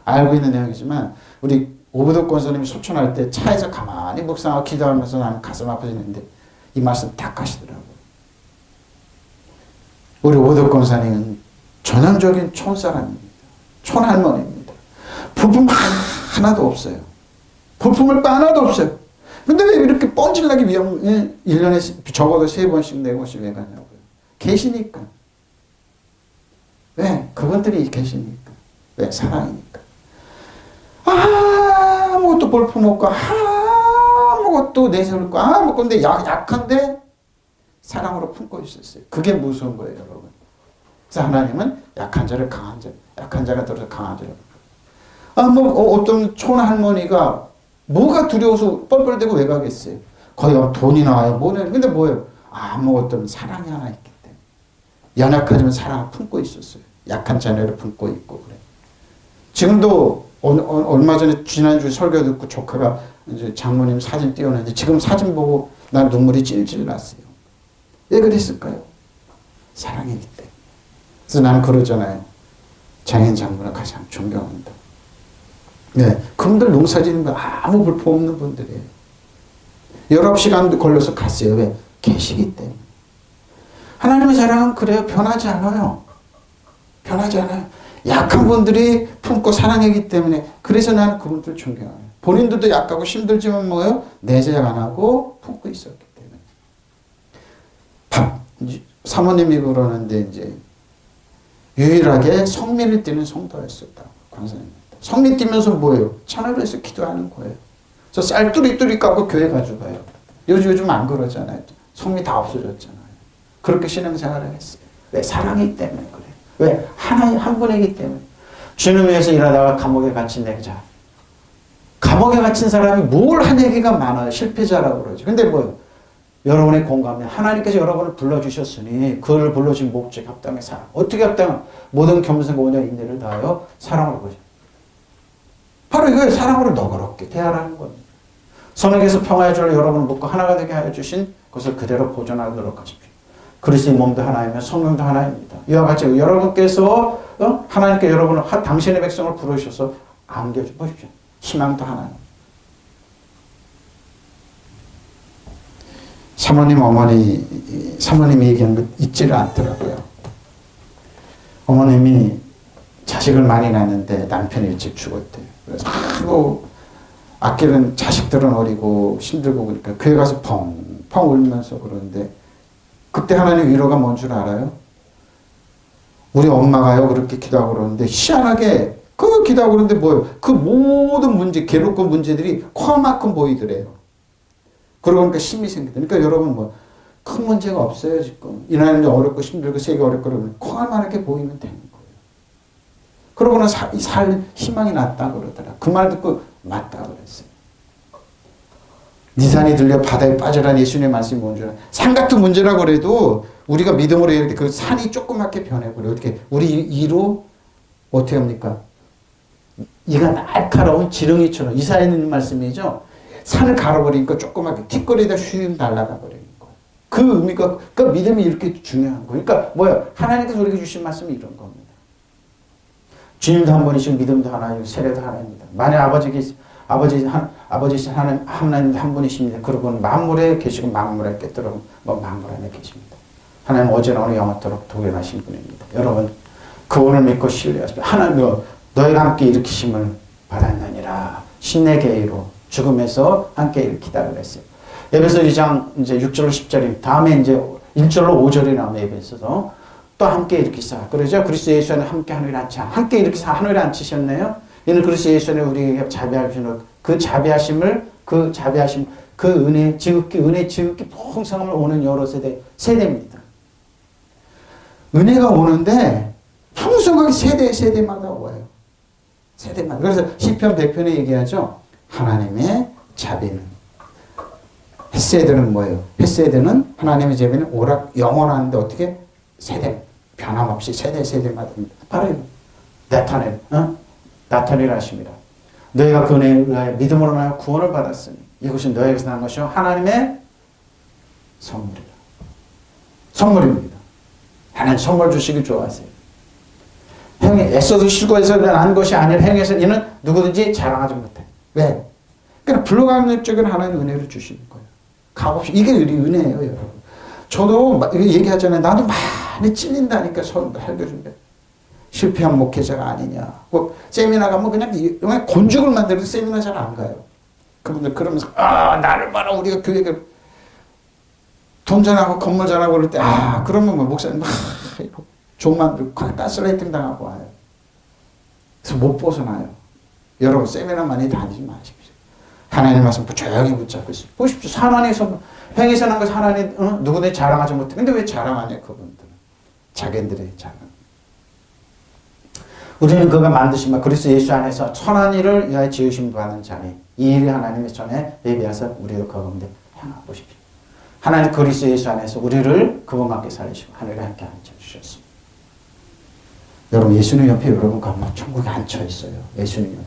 알고 있는 내용이지만 우리 오부덕 권사님이 소천할 때 차에서 가만히 묵상하고 기도하면서 나는 가슴 아파지는데 이 말씀 딱 하시더라고요. 우리 오부덕 권사님은 전형적인 촌사람입니다. 촌할머니입니다. 부품 하나도 없어요. 볼품을 거 하나도 없어요. 근데 왜 이렇게 뻔질나게 1년에 적어도 3번씩 4번씩 왜 가냐고요. 계시니까. 왜? 그분들이 계시니까. 왜? 사랑이니까. 아무것도 볼품 없고 아무것도 내세울 거 아무것도 근데 약한데 사랑으로 품고 있었어요. 그게 무서운 거예요, 여러분. 그래서 하나님은 약한 자를 강한 자, 약한 자가 들어서 강한 자를. 어떤 촌할머니가 뭐가 두려워서 뻘뻘대고 왜 가겠어요? 거기 가면 돈이 나와요. 근데 뭐예요? 아무것도 없는 사랑이 하나 있기 때문에. 연약하지만 사랑을 품고 있었어요. 약한 자녀를 품고 있고 그래. 지금도 얼마 전에 지난주에 설교 듣고 조카가 이제 장모님 사진 띄워놨는데 지금 사진 보고 난 눈물이 찔찔 났어요. 왜 그랬을까요? 사랑이기 때문에. 그래서 나는 그러잖아요. 장인 장모를 가장 존경한다. 네, 그분들 농사 짓는 거 아무 불법 없는 분들이에요. 19시간도 걸려서 갔어요. 왜? 계시기 때문에. 하나님의 사랑은 그래요. 변하지 않아요. 변하지 않아요. 약한 분들이 품고 사랑하기 때문에 그래서 나는 그분들 존경해요. 본인들도 약하고 힘들지만 뭐예요? 내재학 안 하고 품고 있었기 때문에. 사모님이 그러는데 이제 유일하게 성민을 띠는 성도였었다고 권사님. 성민 띄면서 뭐예요? 찬양에서 기도하는 거예요. 저 쌀뚜리뚜리 까고 교회 가져가요. 요즘 안 그러잖아요. 성민 다 없어졌잖아요. 그렇게 신앙생활을 했어요. 왜? 사랑이기 때문에 그래요. 왜? 한 분이기 때문에. 주님 위해서 일하다가 감옥에 갇힌 내자. 감옥에 갇힌 사람이 뭘 한 얘기가 많아요. 실패자라고 그러죠. 근데 뭐예요? 여러분의 공감에 하나님께서 여러분을 불러주셨으니 그를 불러주신 목적 합당의 사랑. 어떻게 합당한? 모든 겸손과 온유와 인내를 다하여 사랑으로 보죠. 바로 이거에 사랑으로 너그럽게 대하라는 겁니다. 선에게서 평화의 줄을 여러분을 묶고 하나가 되게 하여 주신 그것을 그대로 보존하도록 노력하십시오. 그리스도의 몸도 하나이며 성령도 하나입니다. 이와 같이 여러분께서 하나님께 여러분을 당신의 백성을 부르셔서 안겨보십시오. 희망도 하나입니다. 사모님이 얘기한 거 잊지를 않더라고요. 어머님이 자식을 많이 낳았는데 남편이 일찍 죽었대요. 그래서 아끼는 자식들은 어리고 힘들고 그러니까 교회 가서 펑펑 울면서 그러는데 그때 하나님 위로가 뭔 줄 알아요? 우리 엄마가요 그렇게 기도하고 그러는데 희한하게 그 기도하고 그러는데 뭐예요? 그 모든 문제, 괴롭고 문제들이 코만큼 보이더래요. 그러고 보니까 힘이 생기다. 그러니까 여러분 큰 문제가 없어요 지금. 이 나라는 어렵고 힘들고 세계 어렵고 그러면 코만하게 보이면 되는 거예요. 그러고는 살 희망이 났다 그러더라. 그 말 듣고 맞다 그랬어요. 네 산이 들려 바다에 빠져라는 예수님의 말씀이 뭔 줄 알아요? 산 같은 문제라고 그래도 우리가 믿음으로 해야 돼. 그 산이 조그맣게 변해버려. 어떻게 우리 이로 어떻게 합니까? 이가 날카로운 지렁이처럼 이사야 있는 말씀이죠. 산을 가로버리니까 조그맣게 틱거리다 휘 날아가 버리는 거예요. 그 의미가 그러니까 믿음이 이렇게 중요한 거예요. 그러니까 뭐야? 하나님께서 우리에게 주신 말씀이 이런 겁니다. 주님도 한 분이시고 믿음도 하나이고 세례도 하나입니다. 만약 아버지신 하나님도 한 분이십니다. 그러고는 만물에 계시고 만물에 깨뜨려 만물 안에 계십니다. 하나님 어제나 오늘 영원토록 동일하신 분입니다. 여러분 그분을 믿고 신뢰하십시오. 하나님 너희가 함께 일으키심을 받았느니라. 신내 계의로 죽음에서 함께 일으키다 그랬어요. 에베소 2장 이제 6절로 10절입니다. 다음에 이제 1절로 5절이 나오는 에베소서 또 함께 일으키사. 그러죠. 그리스도 예수 안에 함께 하늘에 앉히사. 함께 일으키사 하늘에 앉히셨네요. 이는 그리스도 예수 안에 우리에게 자비하시는 그 자비하심을 그 은혜 지극히 풍성함을 오는 여러 세대입니다. 은혜가 오는데 풍성하게 세대마다 와요. 세대마다. 그래서 시편 100편에 얘기하죠. 하나님의 자비는 헤세드는 뭐예요? 헤세드는 하나님의 자비는 오락 영원한데 어떻게 세대 변함없이 세대마다 바로 나타내라 하십니다. 너희가 그 은혜에 의하여 믿음으로 말하여 구원을 받았으니 이것은 너희에게서 난 것이요 하나님의 선물입니다. 하나님 선물 주시기 좋아하세요. 행위 애써도 실고해서 난 것이 아니라 행위에서 이는 누구든지 자랑하지 못해. 왜? 그러니까 불가항력적인 하나님 은혜를 주시는 거예요. 값없이 이게 우리 은혜예요, 여러분. 저도 얘기하잖아요. 나도 많이 찔린다니까 서로 알려준대. 실패한 목회자가 아니냐. 세미나 가면 그냥 곤죽을 만들어도 세미나 잘 안 가요. 그분들 그러면서 나를 봐라 우리가 교회가 돈 잘하고 건물 잘하고 그럴 때 그러면 목사님 종 만들고 가스라이팅 당하고 와요. 그래서 못 벗어나요. 여러분 세미나 많이 다니지 마십시오. 하나님 말씀 조용히 붙잡고 있어요. 보십시오. 하나님에서 행해서 난 것이 하나님 누구든지 자랑하지 못해. 근데 왜 자랑하냐 그분들은. 자기들의 자랑. 우리는 그가 만드신 바 그리스도 예수 안에서 선한 일을 위하여 지으심 받는 자니 이 일이 하나님의 전에 예비하사 우리도 그 가운데 행하고 보십시오. 하나님 그리스도 예수 안에서 우리를 그분과 함께 살리시고 하늘에 함께 앉혀주셨습니다. 여러분 예수님 옆에 여러분 가면 천국에 앉혀있어요. 예수님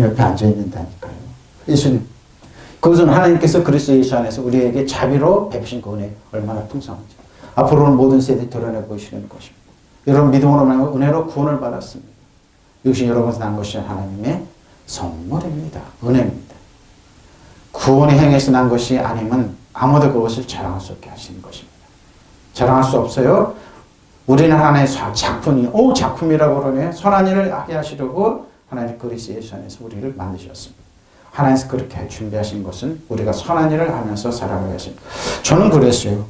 옆에 앉아있는다니까요. 예수님 그것은 하나님께서 그리스도 예수 안에서 우리에게 자비로 베푸신 그 은혜 얼마나 풍성한지 앞으로는 모든 세대에 드러내 보이시는 것입니다. 여러분 믿음으로 은혜로 구원을 받았습니다. 이것이 여러분에서 난 것이 하나님의 선물입니다. 은혜입니다. 구원의 행위에서 난 것이 아니면 아무도 그것을 자랑할 수 없게 하시는 것입니다. 자랑할 수 없어요. 우리는 하나님의 작품이라고 그러네. 선한 일을 하게 하시려고 하나님 그리스도 예수 안에서 우리를 만드셨습니다. 하나님께서 그렇게 준비하신 것은 우리가 선한 일을 하면서 살아가게 하십니다. 저는 그랬어요.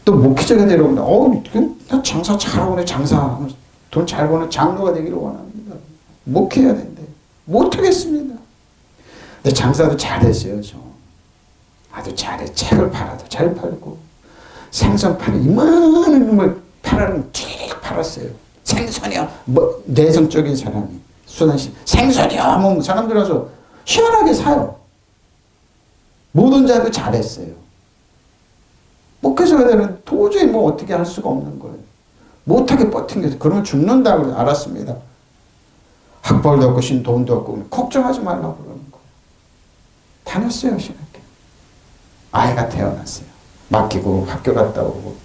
또 목회자가 되려고 나 장사 잘하고 돈 잘 버는 장로가 되기를 원합니다. 목회해야 된대. 못하겠습니다. 근데 장사도 잘했어요. 저. 아주 잘해. 책을 팔아도 잘 팔고 생선 팔아 이만한 걸 팔아는 쭉 팔았어요. 생선이야. 내성적인 사람이 수단씨 생선이야 하면 사람들 와서 시원하게 사요. 모든 자도 잘했어요. 목회자가 되는 도저히 어떻게 할 수가 없는 거예요. 못하게 버틴 게 그러면 죽는다고 알았습니다. 학벌도 없고 돈도 없고 걱정하지 말라고 그러는 거예요. 다녔어요 신학교. 아이가 태어났어요. 맡기고 학교 갔다 오고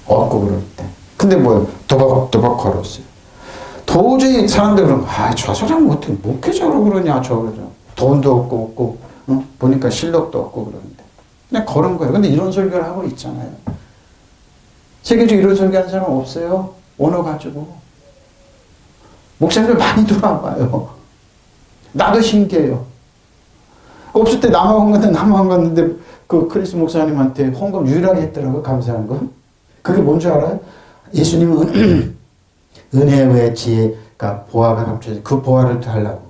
얻고 그럴 때. 근데 뭐 도박도박 걸었어요. 도저히 사람들은 저 사람 어떻게 목회자로 그러냐 돈도 없고 보니까 실력도 없고 그러는데 그냥 걸은 거예요. 근데 이런 설교를 하고 있잖아요. 세계적으로 이런 설교하는 사람 없어요. 언어 가지고. 목사님들 많이 돌아봐요. 나도 신기해요. 없을 때 남아간 갔는데 그 크리스 목사님한테 헌금 유일하게 했더라고요. 감사한 건. 그게 뭔지 알아요? 예수님은 은혜의 지혜가 보화가 감춰져 그 보화를 달라고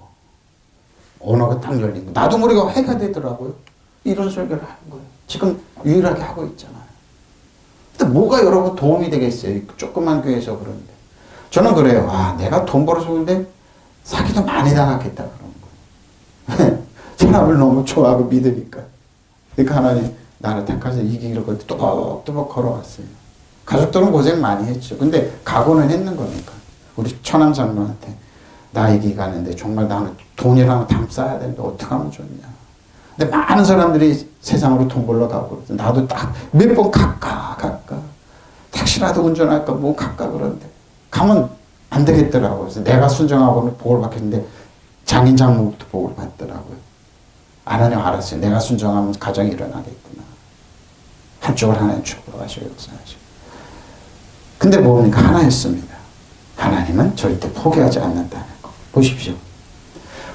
언어가 딱 열린 거. 나도 모르게 해가 되더라고요. 이런 설교를 하는 거예요. 지금 유일하게 하고 있잖아요. 근데 뭐가 여러분 도움이 되겠어요? 조그만 교회에서 그러는데. 저는 그래요. 내가 돈 벌어서 그런데 사기도 많이 당하겠다 그런 거예요. 사람을 너무 좋아하고 믿으니까. 그러니까 하나님 나를 택하셔서 이기기로 또박또박 걸어왔어요. 가족들은 고생 많이 했죠. 근데 각오는 했는 거니까. 우리 천안 장로한테 나 이기 가는데 정말 나는 돈이라면 담 쌓아야 되는데 어떻게 하면 좋냐. 근데 많은 사람들이 세상으로 돈 벌러 가고 나도 딱 몇 번 갈까 택시라도 운전할까 뭐 갈까 그러는데 가면 안 되겠더라고요. 그래서 내가 순종하고는 복을 받겠는데 장인 장모부터 복을 받더라고요. 하나님 알았어요. 내가 순종하면 가정이 일어나겠구나. 한쪽을 하나님 축복을 하시고 역사하시고. 근데 뭡니까? 하나였습니다. 하나님은 절대 포기하지 않는다는 거. 보십시오.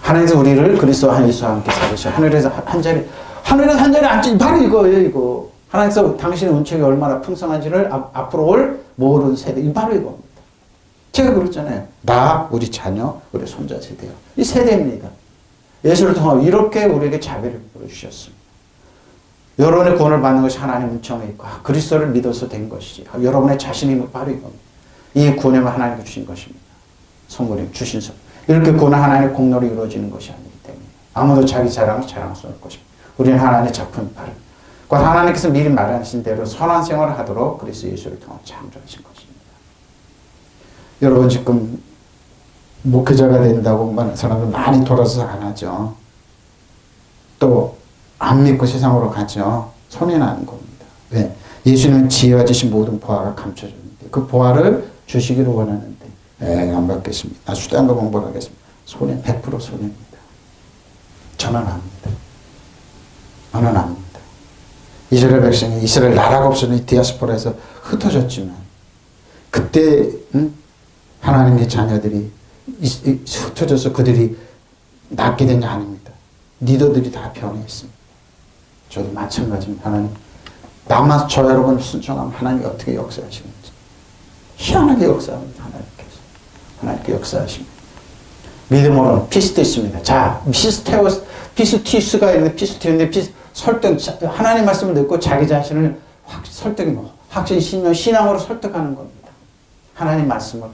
하나님께서 우리를 그리스도 한 예수와 함께 살으셔. 하늘에서 한 자리 앉지. 바로 이거예요, 이거. 하나님께서 당신의 운책이 얼마나 풍성한지를 앞으로 올 모든 세대. 바로 이겁니다. 제가 그랬잖아요. 나, 우리 자녀, 우리 손자 세대요. 이 세대입니다. 예수를 통하여 이렇게 우리에게 자비를 보여주셨습니다. 여러분의 구원을 받는 것이 하나님 은총에 있고 그리스도를 믿어서 된 것이지. 여러분의 자신이 바로 이겁니다. 이 구원은 하나님께 주신 것입니다. 선물이 주신 선물. 이렇게 구원은 하나님의 공로로 이루어지는 것이 아니기 때문에 아무도 자기 자랑을 자랑할 수 없을 것입니다. 우리는 하나님의 작품이 바로 곧 하나님께서 미리 말하신 대로 선한 생활을 하도록 그리스도 예수를 통해 창조하신 것입니다. 여러분 지금 목회자가 된다고 사람들 많이 돌아서 안 하죠. 또 안 믿고 세상으로 가죠. 손해 나는 겁니다. 왜? 예수님은 지혜와 지신 모든 보화가 감춰졌는데 그 보화를 주시기를 원하는데 안 받겠습니다. 나 수단과 공부를 하겠습니다. 손해 100% 손해입니다. 저는 압니다. 저는 압니다. 이스라엘 백성이 이스라엘 나라가 없어진 디아스포라에서 흩어졌지만 그때 하나님의 자녀들이 흩어져서 그들이 낫게 된 게 아닙니다. 리더들이 다 변해있습니다. 저도 마찬가지입니다. 하나님 나만 저 여러분 순종하면 하나님이 어떻게 역사하시는지 희한하게 역사합니다. 하나님께 역사하십니다. 믿음으로는 피스도 있습니다. 자, 피스티우스가 있는데 피스티우스인데 설득, 하나님 말씀을 듣고 자기 자신을 확신, 신앙으로 설득하는 겁니다. 하나님 말씀을.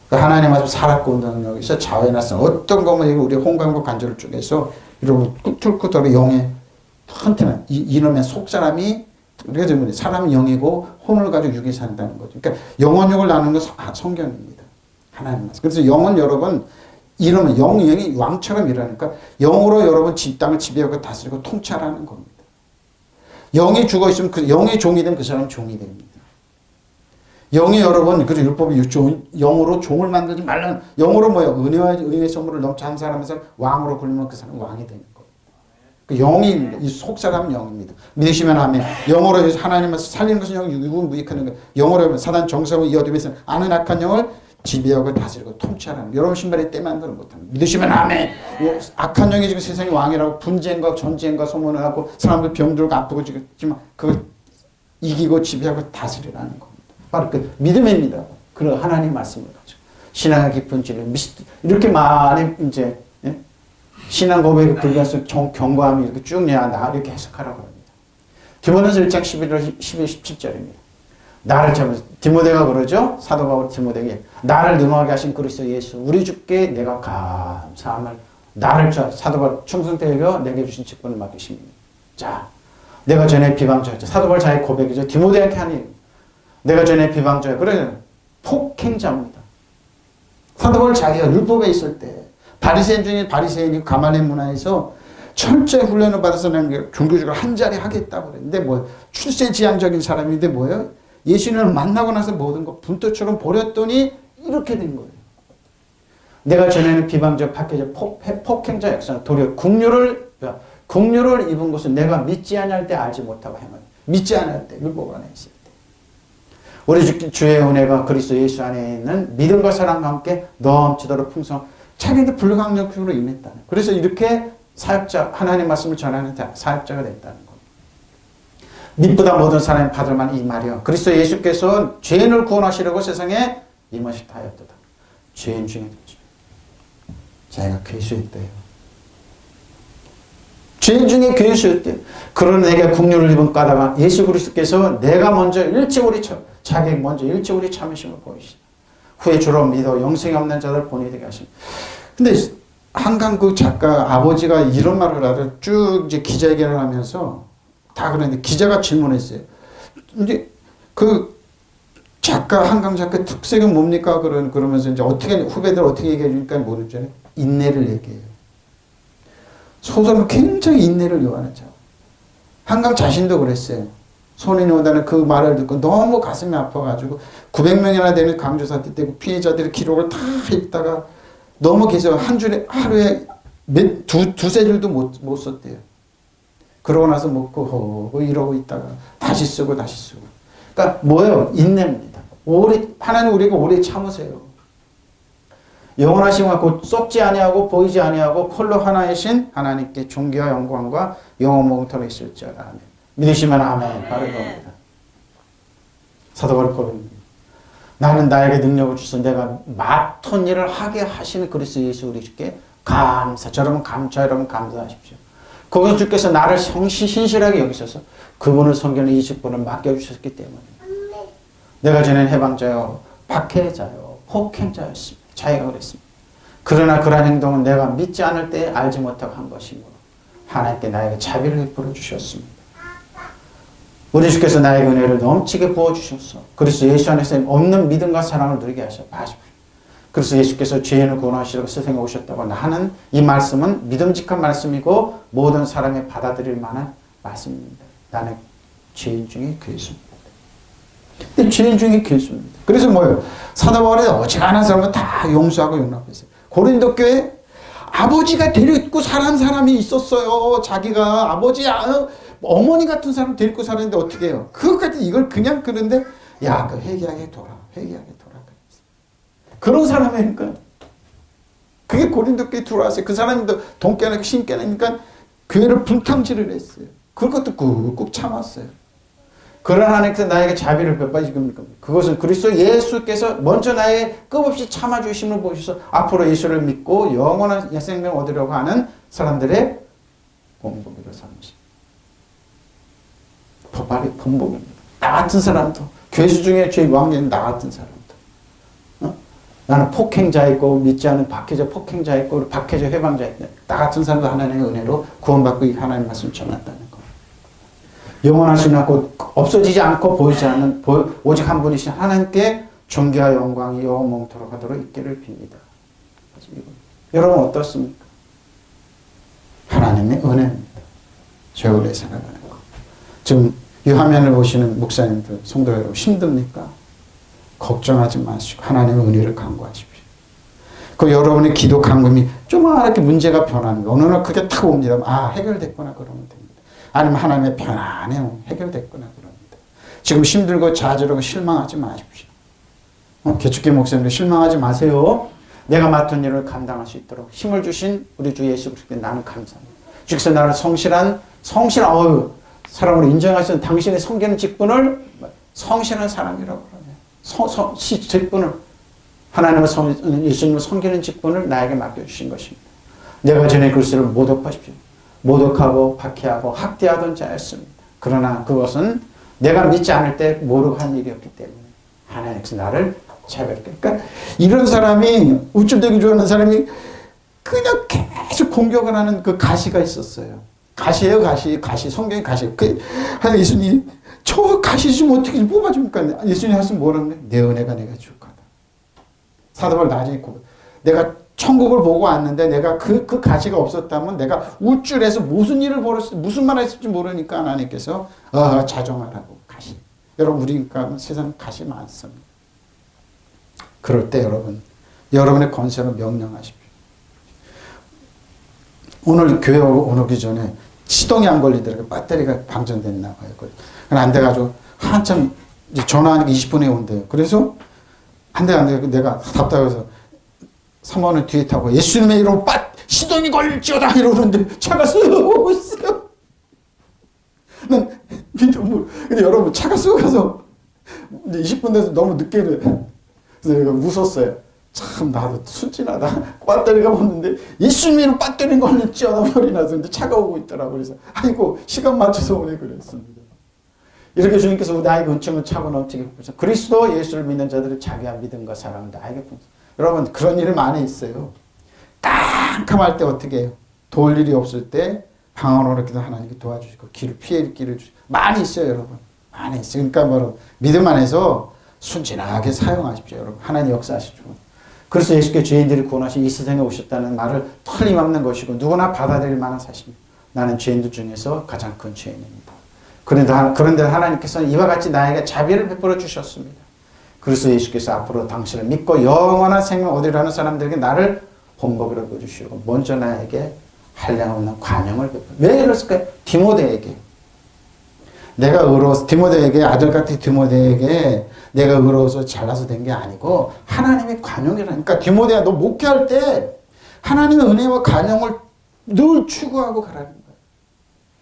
하나님 말씀 살았고 능력에서 자원해놨어. 어떤 거면 우리 홍강국 간절을 쪽에서 이러고 뚫고 영에 헌태는 이놈의 속사람이 그래서 사람은 영이고 혼을 가지고 육이 산다는 거죠. 그러니까 영혼육을 나누는 건 성경입니다. 하나님 말씀. 그래서 영은 여러분 이러면 영이 왕처럼 일하니까 영으로 여러분 땅을 지배하고 다스리고 통찰하는 겁니다. 영이 죽어 있으면 그 영의 종이 되면 그 사람은 종이 됩니다. 영이 여러분 그래서 율법이 영으로 종을 만들지 말라는 영으로 은혜와 의의 선물을 넘쳐 한 사람에서 왕으로 굴리면 그 사람은 왕이 되는 거예요. 그 영입니다. 이 속사람은 영입니다. 믿으시면 아멘. 영어로 하나님을 살리는 것은 영, 육은 무익하는 것. 영어로 사단 정성을 이 어둠에서 아는 악한 영을 지배하고 다스리고 통치하는 여러분 신발에 때만 그런 못합니다. 믿으시면 아멘. 악한 영이 지금 세상의 왕이라고 분쟁과 전쟁과 소문을 하고 사람들 병들고 아프고 지금 그걸 이기고 지배하고 다스리라는 겁니다. 바로 그 믿음입니다. 그런 하나님 말씀을 가지고 신앙의 깊은 진리 이렇게 많이 이제 신앙 고백을 불가서 경고함이 이렇게 쭉 나 이렇게 해석하라고 합니다. 디모데서 1장 11절 17절입니다. 나를 잡으셔. 디모데가 그러죠. 사도 바울 디모데에게 나를 능하게 하신 그리스도 예수 우리 주께 내가 감사함을 나를 사도 바울 충성되어 내게 주신 직분을 맡기십니다. 자, 내가 전에 비방자였죠. 사도 바울 자기 고백이죠. 디모데한테 하니 내가 전에 비방자였죠. 그래 폭행자입니다. 사도 바울 자기가 율법에 있을 때 바리새인 중에 바리새인이 가말리엘 문화에서 철저히 훈련을 받아서 나는 종교적으로 한 자리 하겠다고 그랬는데 뭐 출세지향적인 사람인데 뭐예요? 예수님을 만나고 나서 모든 거 분토처럼 버렸더니 이렇게 된 거예요. 내가 전에는 비방적, 박해적, 폭행자 역사는 도리어 국류를 입은 것은 내가 믿지 않을 때 알지 못하고 행한, 믿지 않을 때, 율법 안에 있을 때. 우리 주의 은혜가 그리스도 예수 안에 있는 믿음과 사랑과 함께 넘치도록 풍성, 자기한테 불가항력적으로 임했다는. 그래서 이렇게 사역자, 하나님 말씀을 전하는 사역자가 됐다는 겁니다. 믿보다 모든 사람이 받을 만한 이 말이요. 그리스도 예수께서 죄인을 구원하시려고 세상에 임하셨다 하였도다. 죄인 중에 자기가 괴수였대요. 죄인 중에 괴수였대요. 그런 내게 국류를 입은 까다가 예수 그리스도께서 내가 먼저 일찍오리 자기 먼저 일찍오리 참으심을 보이시다. 후에 주로 믿어 영생이 없는 자들 본이 되게 하십니다. 근데 한강 그 작가 아버지가 이런 말을 하더라고요. 쭉 이제 기자회견을 하면서 다 그랬는데 기자가 질문했어요. 이제 그 작가 한강 작가 특색은 뭡니까? 그러면서 이제 어떻게 후배들 어떻게 얘기해 주니까 모르잖아요. 인내를 얘기해요. 소설은 굉장히 인내를 요하는 자. 한강 자신도 그랬어요. 손인이 온다는 그 말을 듣고 너무 가슴이 아파가지고 900명이나 되는 강조사태 때고 피해자들의 기록을 다 읽다가 너무 계속 한 줄에 하루에 두세 줄도 못 썼대요. 그러고 나서 먹고 이러고 있다가 다시 쓰고 다시 쓰고. 그러니까 뭐예요? 인내입니다. 하나님 우리가 오래 참으세요. 영원하신 곧 썩지 아니하고 보이지 아니하고 홀로 하나이신 하나님께 존귀와 영광과 영원 몽터로 있을지어다. 아멘. 믿으시면 아멘. 바로 겁니다. 사도 바울입니다. 나는 나에게 능력을 주셔서 내가 맡은 일을 하게 하시는 그리스도 예수 우리께 감사. 여러분 감사하십시오. 거기서 주께서 나를 신실하게 여기셔서 그분을 섬기는 20분을 맡겨주셨기 때문에 내가 전에는 해방자요, 박해자요, 폭행자였습니다. 자기가 그랬습니다. 그러나 그러한 행동은 내가 믿지 않을 때 알지 못하고 한 것이므로 하나님께 나에게 자비를 베풀어 주셨습니다. 우리 주께서 나에게 은혜를 넘치게 부어주셔서 그리스도 예수 안에서 없는 믿음과 사랑을 누리게 하셔 봐십시오. 그래서 예수께서 죄인을 구원하시려고 세상에 오셨다고 하는 이 말씀은 믿음직한 말씀이고 모든 사람이 받아들일 만한 말씀입니다. 나는 죄인 중에 괴수입니다. 근데 죄인 중에 괴수입니다. 그래서 뭐예요? 사도 바울이 어지간한 사람은 다 용서하고 용납했어요. 고린도 교회 아버지가 데리고 살한 사람이 있었어요. 자기가 아버지 어머니 같은 사람 데리고 살았는데 어떻게 해요? 그것까지 이걸 그냥 그런데 야, 그 회개하게 돌아. 그런 사람이니까 그게 고린도 교회에 들어왔어요. 그 사람도 돈 깨내고 신 깨내니까 교회를 분탕질을 했어요. 그것도 꾹꾹 참았어요. 그러나 하나님께서 나에게 자비를 베풀어 겁니까? 그것은 그리스도 예수께서 먼저 나에게 끝없이 참아주심을 보셔서 앞으로 예수를 믿고 영원한 생명을 얻으려고 하는 사람들의 본보기로 삼으십니다. 법발의 본보기입니다. 나 같은 사람도 괴수 중에 죄 왕년 나 같은 사람도 나는 폭행자 있고 믿지 않은 박해자 폭행자 있고 박해자 회방자 있고 나 같은 사람도 하나님의 은혜로 구원받고 하나님의 말씀을 전한다는 거. 영원하시나 곧 없어지지 않고 보이지 않는 오직 한 분이신 하나님께 존귀와 영광이 영원토록 하도록 있기를 빕니다. 여러분 어떻습니까? 하나님의 은혜입니다. 저울에 살아가는 거. 지금 이 화면을 보시는 목사님들, 성도 여러분 힘듭니까? 걱정하지 마시고 하나님의 은혜를 간구하십시오. 그 여러분의 기도 간구이 조그맣게 문제가 변하는 거. 어느 날 그게 탁 옵니다. 아, 해결됐구나 그러면 됩니다. 아니면 하나님의 편안해요. 해결됐구나 그럽니다. 지금 힘들고 좌절하고 실망하지 마십시오. 개축교 목사님들 실망하지 마세요. 내가 맡은 일을 감당할 수 있도록 힘을 주신 우리 주 예수 그리스도께 나는 감사합니다. 주께서 나를 성실한 사람으로 인정하시는 당신의 섬기는 직분을 성실한 사람이라고 그러네요. 직분을 하나님을 예수님을 섬기는 직분을 나에게 맡겨주신 것입니다. 내가 전에 그리스도를 모독하십시오. 모독하고 박해하고 학대하던 자였습니다. 그러나 그것은 내가 믿지 않을 때 모르고 한 일이었기 때문에 하나님께서 나를 자유롭게. 그러니까 이런 사람이 우쭐대기 좋아하는 사람이 그냥 계속 공격을 하는 그 가시가 있었어요. 가시예요, 가시. 성경의 가시. 하여튼 예수님, 저 가시 좀 어떻게 좀 뽑아줍니까? 예수님 하시면 뭐라고 그래? 내 은혜가 내가 주룩하다. 사도 바울 나중에 내가 천국을 보고 왔는데 내가 그 가시가 없었다면 내가 우쭐해서 무슨 일을 벌였을지 무슨 말을 했을지 모르니까 하나님께서 자정하라고 가시. 여러분 우리가 세상 가시 많습니다. 그럴 때 여러분의 권세로 명령하십시오. 오늘 교회 오기 전에 시동이 안 걸리더라고요. 배터리가 방전됐나 봐요. 안 돼가지고 한참 이제 전화하니까 20분에 온대요. 그래서 안 돼. 내가 답답해서 사모는 뒤에 타고 예수님의 이름으로 시동이 걸릴지어다 이러는데 차가 쏘고 있어요. 난 믿음으로. 근데 여러분 차가 쏘고 가서 이제 20분 돼서 너무 늦게 그래서 내가 웃었어요. 참 나도 순진하다. 배터리가 없는데 예수님의 이름 배터리 걸릴지어다 소리 나서 이제 차가 오고 있더라고. 그래서 아이고 시간 맞춰서 오네 그랬습니다. 이렇게 주님께서 나에게 은총을 차고 넘치게 부으셔서 그리스도 예수를 믿는 자들은 자기와 믿음과 사랑을 나에게 부으셔서 여러분 그런 일이 많이 있어요. 깜깜할 때 어떻게 해요? 도울 일이 없을 때 방언으로 기도 하나님께 도와주시고 피할 길을 주시고 많이 있어요 여러분. 많이 있어요. 그러니까 바로 믿음 안에서 순진하게 사용하십시오 여러분. 하나님 역사하십시오. 그래서 예수께 죄인들이 구원하신 이 세상에 오셨다는 말을 틀림없는 것이고 누구나 받아들일 만한 사실입니다. 나는 죄인들 중에서 가장 큰 죄인입니다. 그런데 하나님께서는 이와 같이 나에게 자비를 베풀어 주셨습니다. 그래서 예수께서 앞으로 당신을 믿고 영원한 생명 얻으려는 사람들에게 나를 본보기로 보여주시고 먼저 나에게 한량없는 관용을 베풀어. 왜 그랬을까요? 디모데에게. 내가 의로워서 디모데에게 아들 같은 디모데에게 내가 의로워서 잘나서 된 게 아니고 하나님의 관용이라니까. 그러니까 디모데야 너 목회할 때 하나님의 은혜와 관용을 늘 추구하고 가라는 거예요.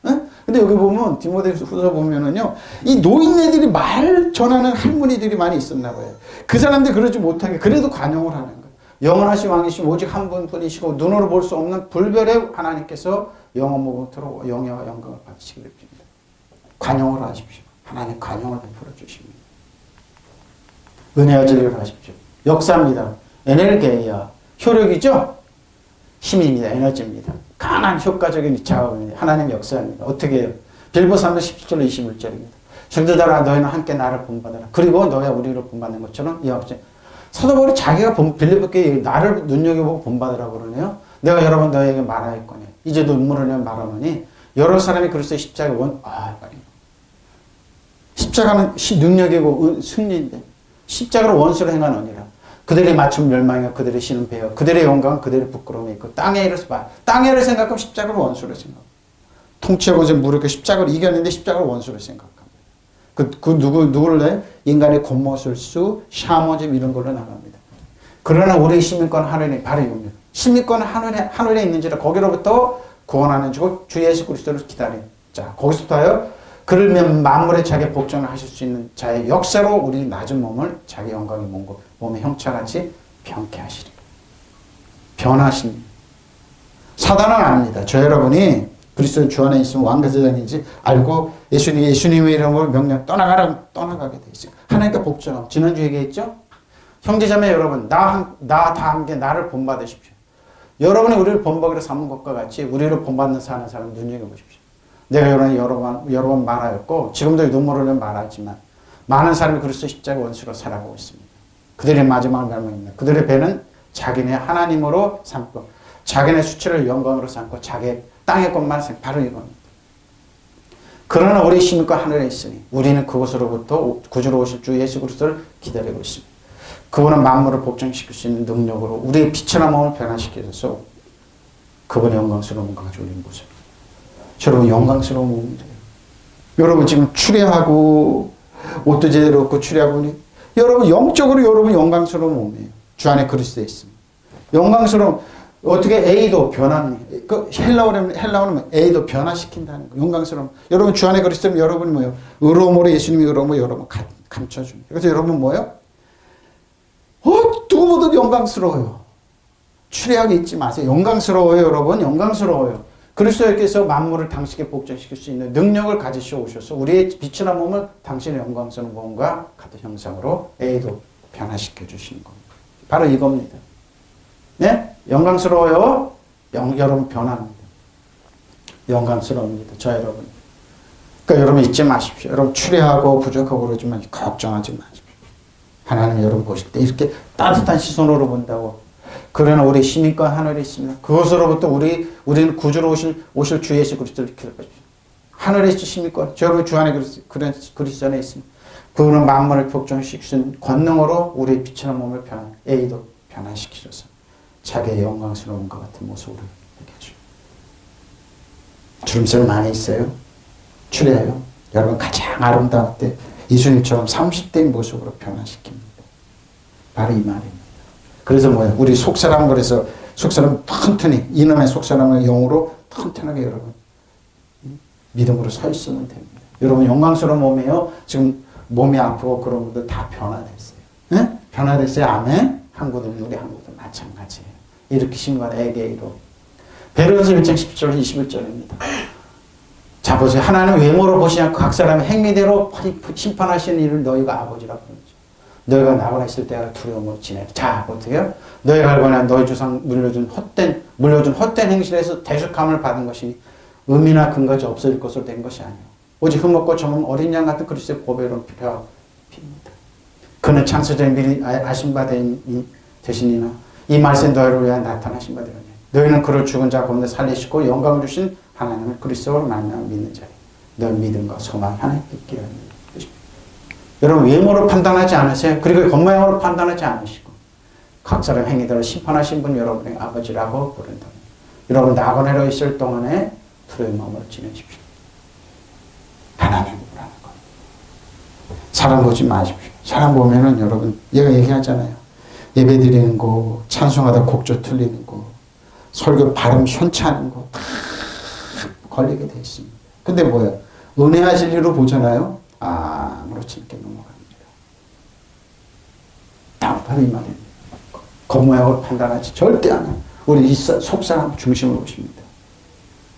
응? 근데 여기 보면 디모데후서 보면은요 이 노인네들이 말 전하는 할머니들이 많이 있었나 봐요. 그 사람들이 그러지 못하게 그래도 관용을 하는 거예요. 영원하신 왕이신 오직 한 분뿐이시고 눈으로 볼 수 없는 불별의 하나님께서 영원무궁토록 영예와 영광을 받으시기를 빕니다. 관용을 하십시오. 하나님 관용을 베풀어 주십니다. 은혜와 진리를 하십시오. 역사입니다. 에너게이아 효력이죠. 힘입니다. 에너지입니다. 강한 효과적인 작업입니다. 하나님 역사입니다. 어떻게 해요? 빌보 3장 17절로 21절입니다. 성도들아 너희는 함께 나를 본받아라. 그리고 너희가 우리를 본받는 것처럼 이 역사. 사도 바울이 자기가 빌립보께 나를 눈여겨보고 본받으라고 그러네요. 내가 여러분 너희에게 말하였거니 이제도 눈물을 내어 말하노니 여러 사람이 그리스도의 십자가에 십자가는 능력이고 승리인데 십자가로 원수를 행하느니라. 그들의 맞춤 멸망이요 그들의 신은 배요 그들의 영광은 그들의 부끄러움이 있고 땅의 일을 봐. 땅의 일을 생각하면 십자가를 원수로 생각합니다. 통치하고 이제 무릎에 십자가를 이겼는데 십자가를 원수로 생각합니다. 누구를 내? 인간의 겉모술수, 샤머즘 이런 걸로 나갑니다. 그러나 우리의 시민권 하늘에 바로 이겁니다. 시민권은 하늘에 있는지라 거기로부터 구원하는 주 예수 그리스도를 기다린 자 거기서부터요. 그를 만물에 자기 복종을 하실 수 있는 자의 역사로 우리 낮은 몸을 자기 영광의 몸의 형체같이 변케 하시리. 변하십니다. 사단은 압니다. 저 여러분이 그리스도 주 안에 있으면 왕가제장인지 알고 예수님의 이름으로 명령 떠나가게 돼 있어요. 하나님께 복종. 지난주 얘기했죠? 형제자매 여러분 나 다 함께 나를 본받으십시오. 여러분이 우리를 본보기로 삼은 것과 같이 우리를 본받는 사는 사람 눈여겨보십시오. 내가 여러 번 말하였고 지금도 눈물을 흘려 말하지만 많은 사람이 그리스도 십자가 원수로 살아가고 있습니다. 그들의 마지막 멸망입니다. 그들의 배는 자기네 하나님으로 삼고 자기네 수치를 영광으로 삼고 자기 땅의 것만 바로 이겁니다. 그러나 우리 시민권 하늘에 있으니 우리는 그곳으로부터 구주로 오실 주 예수 그리스도를 기다리고 있습니다. 그분은 만물을 복종시킬 수 있는 능력으로 우리의 빛이나 몸을 변화시켜서 그분의 영광스러운 몸을 가지고 있는 모습. 여러분 영광스러운 몸이래요. 여러분 지금 추리하고 옷도 제대로 없고 추리하고 여러분 영적으로 여러분 영광스러운 몸이에요. 주 안에 그리스도에 있습니다. 영광스러운 어떻게 A도 변화는 그 헬라어는 A도 변화시킨다는 거. 영광스러운 여러분 주 안에 그리스도면 여러분이 뭐예요? 의로움으로 예수님이 의로움으로 여러분 감춰줍니다. 그래서 여러분 뭐예요? 누구보다 영광스러워요. 추리하게 있지 마세요. 영광스러워요 여러분. 영광스러워요. 그리스도께서 만물을 당신에게 복종시킬 수 있는 능력을 가지시고 오셔서 우리의 빛이나 몸을 당신의 영광스러운 몸과 같은 형상으로 A도 변화시켜 주시는 겁니다. 바로 이겁니다. 네? 영광스러워요. 여러분 변화합니다. 영광스러웁니다. 저 여러분. 그러니까 여러분 잊지 마십시오. 여러분 추리하고 부족하고 그러지만 걱정하지 마십시오. 하나님 여러분 보실 때 이렇게 따뜻한 시선으로 본다고 그러나 우리 시민권 하늘에 있습니다. 그것으로부터 우리는 구주로 오실 주 예수 그리스도를 기다려 것입니다. 하늘에 있지 시민권. 여러분 주 안에 그리스도 안에 있습니다. 그는 만물을 복종시키신 권능으로 우리의 빛이나 몸을 A도 변화시키셔서 자기의 영광스러운 것 같은 모습으로 이렇게 해줍니다. 주름살 많이 있어요? 추려요? 여러분 가장 아름다울 때 예수님처럼 30대의 모습으로 변화시킵니다. 바로 이 말입니다. 그래서 뭐예요? 우리 속사람 그래서 속사람 튼튼히 이놈의 속사람의 영으로 튼튼하게 여러분 믿음으로 서 있으면 됩니다. 여러분 영광스러운 몸이에요. 지금 몸이 아프고 그런 분들 다 변화됐어요. 네? 변화됐어요. 아멘? 한국도 우리 한국도 마찬가지예요. 일으키신 건 에게이로. 베드로전서 1장 10절 21절입니다. 자 보세요. 하나님 외모로 보시지 않고 각 사람의 행위대로 심판하시는 일을 너희가 아버지라고 그러죠. 너희가 나고나 있을 때가 두려움으로 지내라. 자 어떻게요? 너희가 알거나 너희 조상 물려준 헛된 행실에서 대속함을 받은 것이 의미나 근거지 없어질 것으로 된 것이 아니요 오직 흠없고 정음 어린 양 같은 그리스도의 보배로운 피입니다. 그는 창세전에 미리 아신 바 되시니나 이 말씀 너희를 위하여 나타나신 바 되느니 너희는 그를 죽은 자 가운데 살리시고 영광을 주신 하나님을 그리스도로 말미암아 믿는 자리 너희 믿음과 소망이 하나님께 있기를 것입니다. 여러분 외모로 판단하지 않으세요. 그리고 겉모양으로 판단하지 않으시고 각 사람 행위대로 심판하신 분 여러분의 아버지라고 부른다. 여러분 나그네로 있을 동안에 두려운 마음으로 지내십시오. 하나님을 보라는 겁니다. 사람 보지 마십시오. 사람 보면은 여러분 얘가 얘기하잖아요. 예배 드리는 거 찬송하다 곡조 틀리는 거 설교 발음 현치하는 거 다 걸리게 돼 있습니다. 근데 뭐예요? 은혜와 진리로 보잖아요. 아무렇지 않게 넘어갑니다. 바로 이 말입니다. 겉모양으로 판단하지 절대 안 해요. 우리 이 속사람 중심으로 보십니다.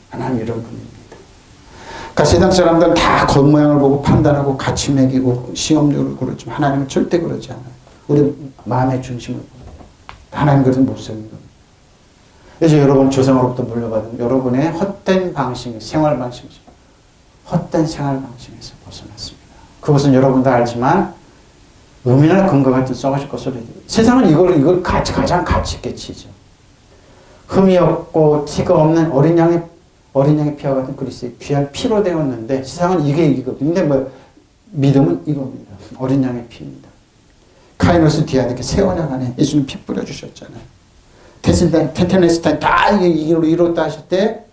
하나님 이런 분입니다. 그러니까 세상 사람들은 다 겉모양을 보고 판단하고 가치 매기고 시험적으로 그러지만 하나님은 절대 그러지 않아요. 우리 마음의 중심을 봅니다. 하나님 그래서 못 사는 겁니다. 그래서 여러분 조상으로부터 물려받은 여러분의 헛된 방식, 생활 방식이죠. 헛된 생활 방식에서 벗어났습니다. 그것은 여러분도 알지만 의미나 근거 같은 썩으실 것으로 세상은 이걸 가장 가치 있게 치죠. 흠이 없고 티가 없는 어린 양의 피와 같은 그리스도의 귀한 피로 되었는데 세상은 이게 이거거든요. 근데 뭐 믿음은 이겁니다. 어린 양의 피입니다. 카이노스 디아드께 새 언약 안에 예수님 피 뿌려주셨잖아요. 테테네스탄 다 이뤘다 하실 때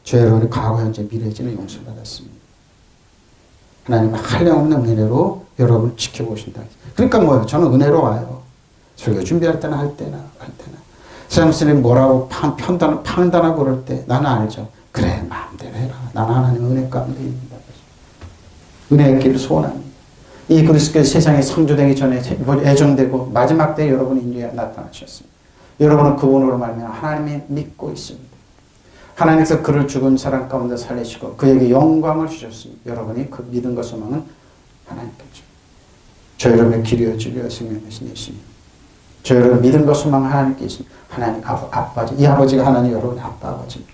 저 여러분의 과거, 현재, 미래지는 용서를 받았습니다. 하나님은 한량없는 은혜로 여러분을 지켜보신다. 그러니까 뭐예요? 저는 은혜로 와요. 설교 준비할 때나 할 때나. 세상스님 뭐라고 판단하고 그럴 때 나는 알죠. 그래 마음대로 해라. 나는 하나님 은혜 가운데 있습니다. 은혜의 길을 소원합니다. 이 그리스도께서 세상에 창조되기 전에 애정되고 마지막 때 여러분의 인류에 나타나셨습니다. 여러분은 그분으로 말미암아 하나님이 믿고 있습니다. 하나님께서 그를 죽은 사람 가운데 살리시고 그에게 영광을 주셨습니다. 여러분이 그 믿음과 소망은 하나님께죠. 저 여러분의 길이요 진리요 생명이신 예수님. 저 여러분 믿음과 소망은 하나님께 있습니다. 하나님 아버지. 이 아버지가 하나님 여러분의 아버지입니다.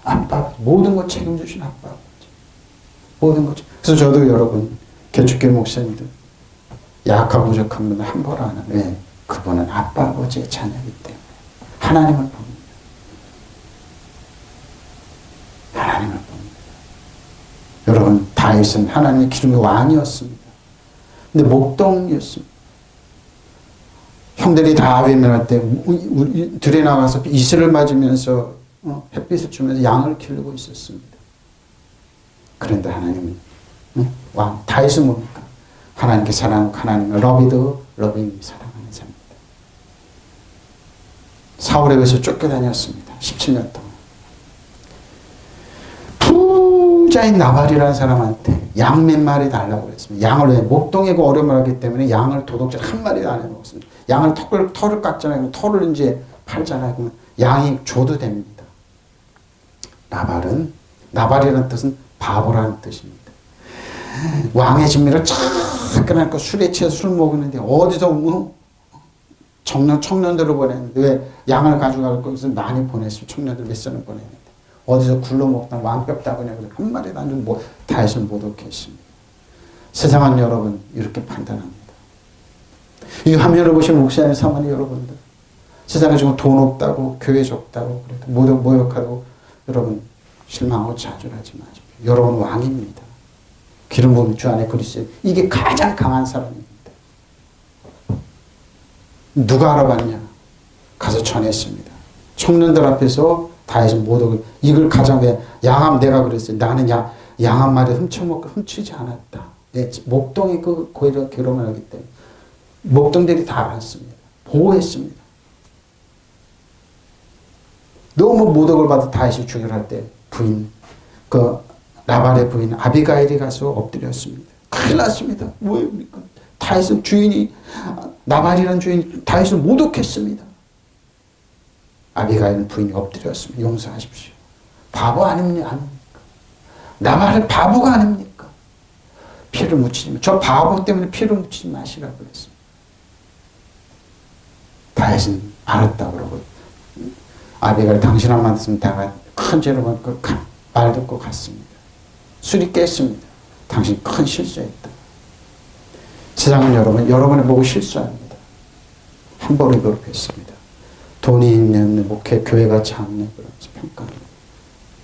아빠 모든 것 책임지신 아버지. 모든 것. 그래서 저도 여러분 개축교회 목사님들 약하고 부족한 분들 함부로 안 하는 왜? 그분은 아버지의 자녀이기 때문에 하나님을 봅니다. 하나님을 봅니다. 여러분 다윗은 하나님의 기름의 왕이었습니다. 근데 목동이었습니다. 형들이 다 외면할 때 들에 나와서 이슬을 맞으면서 햇빛을 주면서 양을 기르고 있었습니다. 그런데 하나님은 왕 다윗은 뭡니까? 하나님께 사랑하고 하나님을 러비드 러빙 사랑하는 자입니다. 사울에 의해서 쫓겨다녔습니다. 17년 동안. 부자인 나발이라는 사람한테 양 몇 마리 달라고 그랬습니다. 양을 왜? 목동이고 어려움을 하기 때문에 양을 도둑질 한 마리도 안 해먹었습니다. 양을 털을 깎잖아요. 털을 이제 팔잖아요. 그러면 양이 줘도 됩니다. 나발이라는 뜻은 바보라는 뜻입니다. 왕의 진미를 쫙 끊어놓고 술에 취해서 술 먹었는데 어디서 청년들을 보냈는데 왜 양을 가져갈 것을 많이 보냈어요. 청년들 몇 선을 보냈는데 어디서 굴러먹다 왕뼈 따그냐 한 마리도 안 주고 다윗을 모독했습니다. 세상은 여러분 이렇게 판단합니다. 이 화면을 보신 목사님 사모님 여러분들 세상에 지금 돈 없다고, 교회 적다고, 모욕하고, 여러분, 실망하고 좌절하지 마십시오. 여러분 왕입니다. 기름 부음이 주 안에 그리스도. 이게 가장 강한 사람입니다. 누가 알아봤냐? 가서 전했습니다. 청년들 앞에서 다 해서 모독을, 이걸 가장 왜, 양암 내가 그랬어요. 나는 양 한 마리 훔치지 않았다. 내 목동이 그 고의로 결혼을 하기 때문에. 목동들이 다 알았습니다. 보호했습니다. 너무 모독을 받아 다윗을 죽이려 할 때 부인, 그 나발의 부인 아비가일이 가서 엎드렸습니다. 큰일 났습니다. 뭐입니까? 다윗은 주인이, 나발이라는 주인이 다윗을 모독했습니다. 아비가일은 부인이 엎드렸습니다. 용서하십시오. 바보 아닙니까? 나발은 바보가 아닙니까? 피를 묻히지 마. 저 바보 때문에 피를 묻히지 마시라고 그랬습니다. 다윗은 알았다 그러고, 아비가일 당신만 만났으면 내가 큰 죄를 받고 말 듣고 갔습니다. 술이 깼습니다. 당신 큰 실수했다. 세상은 여러분을 보고 실수합니다. 함부로 괴롭혔습니다. 돈이 있는 목회, 교회가 작네, 그러면서 평가를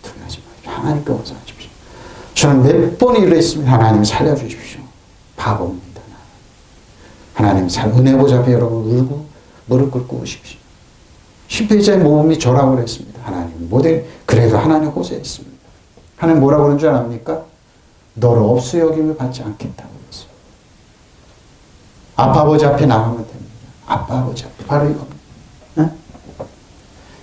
두려워하지 마십시오. 하나님께 감사하십시오. 저는 몇 번 이랬습니다. 하나님 살려주십시오. 바보입니다. 하나님 은혜 보좌 앞에 여러분 울고 무릎 꿇고 오십시오. 실패자의 모범이 저라고 그랬습니다. 하나님 모델, 그래도 하나님 호소했습니다. 하나님 뭐라고 그런 줄 압니까? 너를 없어 여김을 받지 않겠다고 그랬어요. 아빠 아버지 앞에 나가면 됩니다. 아빠 아버지 앞에. 바로 이겁니다. 네?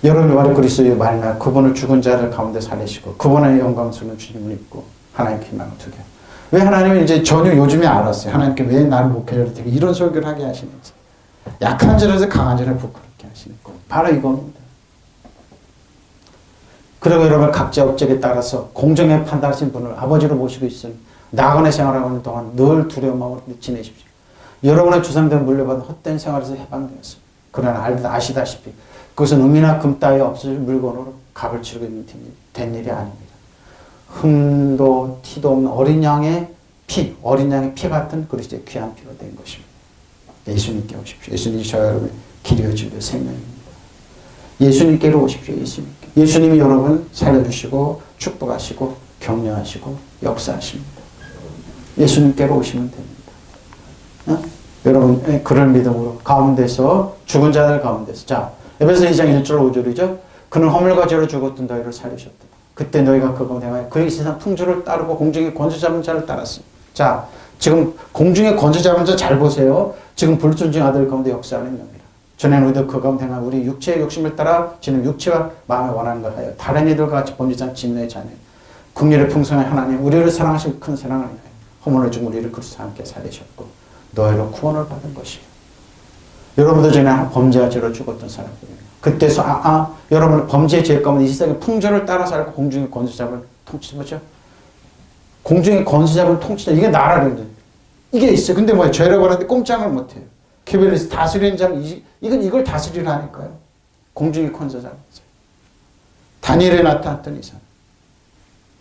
여러분이 바로 그리스도의 말이나 그분을 죽은 자들 가운데 살리시고 그분의 영광스러운 주님을 입고 하나님께 희망을 두게. 왜 하나님은 이제 전혀 요즘에 알았어요. 하나님께 왜 나를 목회자로 되게 이런 설교를 하게 하시는지. 약한 자에서 강한 자를 부끄럽게 하시는 거예요. 바로 이겁니다. 그리고 여러분 각자 업적에 따라서 공정에 판단하신 분을 아버지로 모시고 있으니 나그네 생활하고 있는 동안 늘 두려운 마음으로 지내십시오. 여러분의 조상들은 물려받은 헛된 생활에서 해방되었습니다. 그러나 아시다시피 그것은 음이나 금 따위 없을 물건으로 값을 치르고 된 일이 아닙니다. 흠도 티도 없는 어린 양의 피 같은 그리스도의 귀한 피로 된 것입니다. 예수님께 오십시오. 예수님이 저 여러분의 길이요 진리요 생명입니다. 예수님께로 오십시오. 예수님이 여러분 살려주시고 축복하시고 격려하시고 역사하십니다. 예수님께로 오시면 됩니다. 어? 여러분 그런 믿음으로 가운데서 죽은 자들 가운데서 자 에베소 2장 1절 5절이죠. 그는 허물과 죄로 죽었던 너희를 살리셨다. 그때 너희가 그 가운데 그의 세상 풍조를 따르고 공중에 권세 잡은 자를 따랐어. 자 지금 공중에 권세 잡은 자 잘 보세요. 지금 불순종 아들 가운데 역사하는 영이라. 전에는 우리도 그 가운데 행한 우리 육체의 욕심을 따라 지는 육체와 마음에 원하는 걸 하여 다른 이들과 같이 범죄한 진노의 자녀 국률의 풍성한 하나님 우리를 사랑하신 큰 사랑을 인하여 허물을 준 우리를 그리스도와 함께 살리셨고 너희로 구원을 받은 것이요. 여러분도 전에 범죄와 죄로 죽었던 사람들이에요. 그때서 여러분 범죄의 죄 가운데 이 세상의 풍조를 따라 살고 공중의 권세 잡을 통치자죠. 공중의 권세 잡을 통치자 이게 나라를 이게 있어요. 근데 뭐예요? 죄라고 하는데 꼼짝을 못해요. 케벨리스 다스리는 자는 이걸 다스리라니까요. 공중의 권세 잡은 자. 다니엘에 나타났던 이 사람.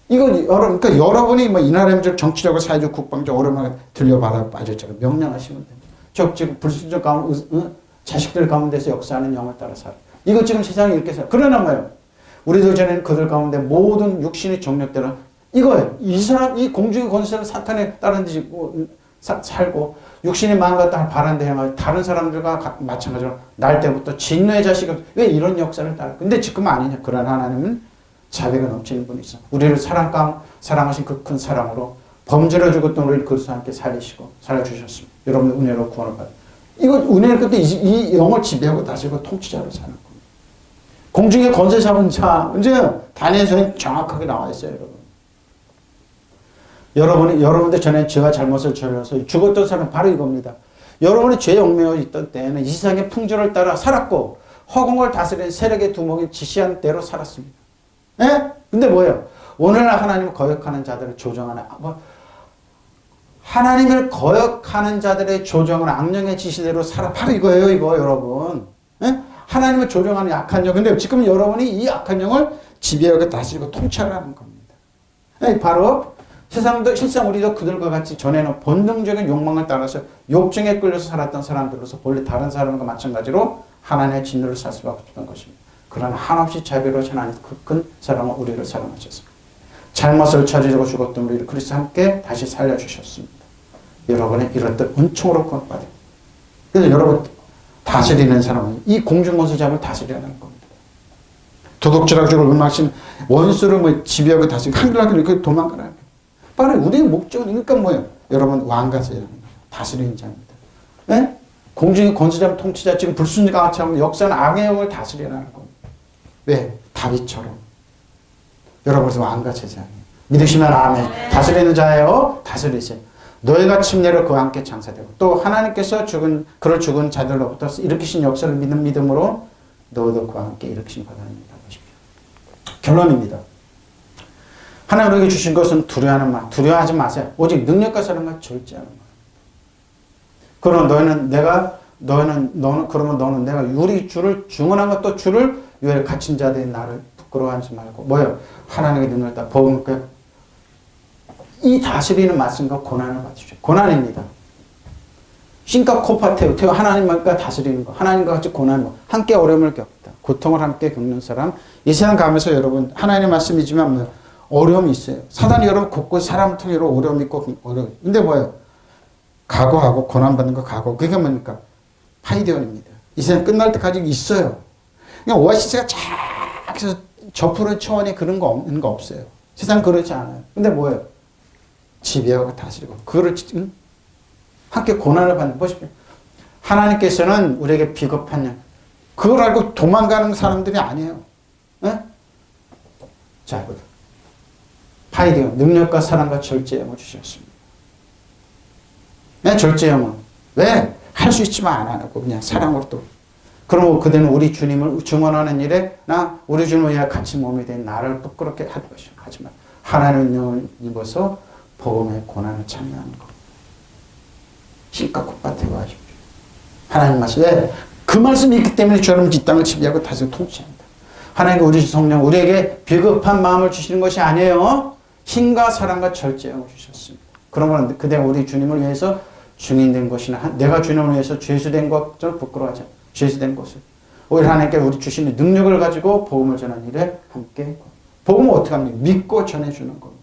그러니까 여러분이 뭐 이 나라의 정치적으로 사회적 국방적 어려움을 들려받아 빠졌잖아요. 명령하시면 됩니다. 지금 불순종 가운데 자식들 가운데서 역사하는 영을 따라 살아. 이거 지금 세상에 이렇게 살아. 그러나 뭐예요? 우리도 전에는 그들 가운데 모든 육신의 정력대로 이거예요. 이 사람 이 공중의 권세를 사탄에 따른 듯이 살고 육신의 마음과 따라 바란데 행하고 다른 사람들과 마찬가지로 날 때부터 진노의 자식을 왜 이런 역사를 따라? 근데 지금 아니냐? 그러나 하나님은 자비가 넘치는 분이죠. 우리를 사랑하신 그 큰 사랑으로 범죄로 죽었던 우리를 그리스도와 함께 살리시고 살려주셨습니다. 여러분 은혜로 구원을 받아. 이거 은혜를 그때 이 영을 지배하고 다스리고 통치자로 사는 겁니다. 공중에 권세 잡은 자 이제 다니엘서에 정확하게 나와 있어요, 여러분. 여러분들 전에 죄와 잘못을 저질러서 죽었던 사람은 바로 이겁니다. 여러분이 죄에 얽매여 있던 때에는 이 세상의 풍조를 따라 살았고 허공을 다스리는 세력의 두목이 지시한 대로 살았습니다. 예? 근데 뭐예요? 오늘날 하나님을 거역하는 자들을 조정하는 하나님을 거역하는 자들의 조정은 악령의 지시대로 살아. 바로 이거예요, 이거 여러분. 예? 하나님을 조정하는 약한 영. 근데 지금 여러분이 이 약한 영을 지배하고 다스리고 통치하라는 겁니다. 예? 바로 세상도 실상 우리도 그들과 같이 전에는 본능적인 욕망을 따라서 욕정에 끌려서 살았던 사람들로서 본래 다른 사람과 마찬가지로 하나님의 진노를 살 수밖에 없던 것입니다. 그러나 한없이 자비로우신 하나님 그 큰 사랑으로 우리를 사랑하셔서 잘못을 저지르고 죽었던 우리를 그리스도와 함께 다시 살려주셨습니다. 여러분의 이렇듯 은총으로 구원받아요. 그래서 여러분 다스리는 사람은 이 공중권세잡을 다스려야 하는 겁니다. 도둑질하고 죽을 음악신 원수를 뭐 지배하고 다스리고 한글하고 이렇게 도망가라는 거예요. 빨리 우리의 목적은 그러니까 뭐예요? 여러분 왕가세요. 다스리는 자입니다. 네? 공중의 권세잡 통치자 지금 불순리가 같이 역사는 악의 영을 다스리라는 겁니다. 왜? 다윗처럼. 여러분은 왕과 제사장이에요. 믿으시면 아멘. 다스리는 자예요. 다스리세요. 너희가 침례로 그와 함께 장사되고 또 하나님께서 그를 죽은 자들로부터 일으키신 역사를 믿는 믿음으로 너도 그와 함께 일으키신 바다입니다. 보십시오. 결론입니다. 하나님 우리에게 주신 것은 두려워하지 마세요. 오직 능력과 사랑과 절제하는 말. 그러면 너는 내가 우리 주를 증언한 것도 주를 위해 갇힌 자들이 나를 부끄러워하지 말고 뭐예요? 하나님의 능력을 다 보니까 이 다스리는 말씀과 고난을 받으십시오. 고난입니다. 신과 코파테오 하나님과 다스리는 거 하나님과 같이 고난을 함께 어려움을 겪다. 고통을 함께 겪는 사람 이 세상 가면서 여러분 하나님의 말씀이지만 뭐 어려움이 있어요. 사단이 여러분 곳곳 사람을 통해 어려움이 있고 어려움. 근데 뭐예요? 각오하고 고난받는 거 각오. 그게 뭡니까? 파이디언입니다. 이 세상 끝날 때까지 있어요. 그냥 오아시스가 쫙 해서 저프로의 초원에 그런 거 없는 거 없어요. 세상 그렇지 않아요. 근데 뭐예요? 지배하고 다스리고 그거를 함께 고난을 받는 보십시오. 하나님께서는 우리에게 비겁한 영 그걸 알고 도망가는 사람들이 아니에요. 네? 자, 파이디언 능력과 사랑과 절제의 영을 주셨습니다. 네, 절제의 영은 왜? 할 수 있지만 안 하고 그냥 사랑으로 또 그러면 그대는 우리 주님을 증언하는 일에 나 우리 주님을 위해 같이 몸이 된 나를 부끄럽게 할 것이요. 하지만 하나님의 영을 입어서 복음의 고난을 참여하는 것. 신과 콧밭에 와십시오. 하나님 말씀 왜? 그 말씀이 있기 때문에 저는 이 땅을 지배하고 다스리고 통치합니다. 하나님과 우리 성령 우리에게 비겁한 마음을 주시는 것이 아니에요. 힘과 사랑과 절제함을 주셨습니다. 그러면 그대 우리 주님을 위해서 증인된 것이나 내가 주님을 위해서 죄수된 것을 부끄러워하지 않아요. 죄수된 것을 오히려 하나님께 우리 주시는 능력을 가지고 복음을 전하는 일에 함께 복음을 어떻게 합니까? 믿고 전해주는 겁니다.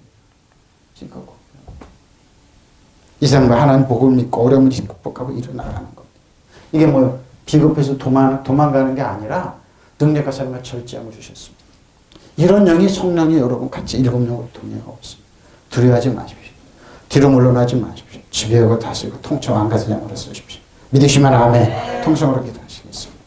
이 사람과 하나님 복음을 믿고 어려움을 극복하고 일어나가는 겁니다. 이게 뭐예요? 비겁해서 도망가는 게 아니라 능력과 사랑과 절제함을 주셨습니다. 이런 영이 성령이 여러분 같이 일곱 영으로 동행하고 있습니다. 두려워하지 마십시오. 뒤로 물러나지 마십시오. 지배하고 다스리고 통치와 왕가사장으로 쓰십시오. 믿으시면 아멘. 통성으로 기도하시겠습니다.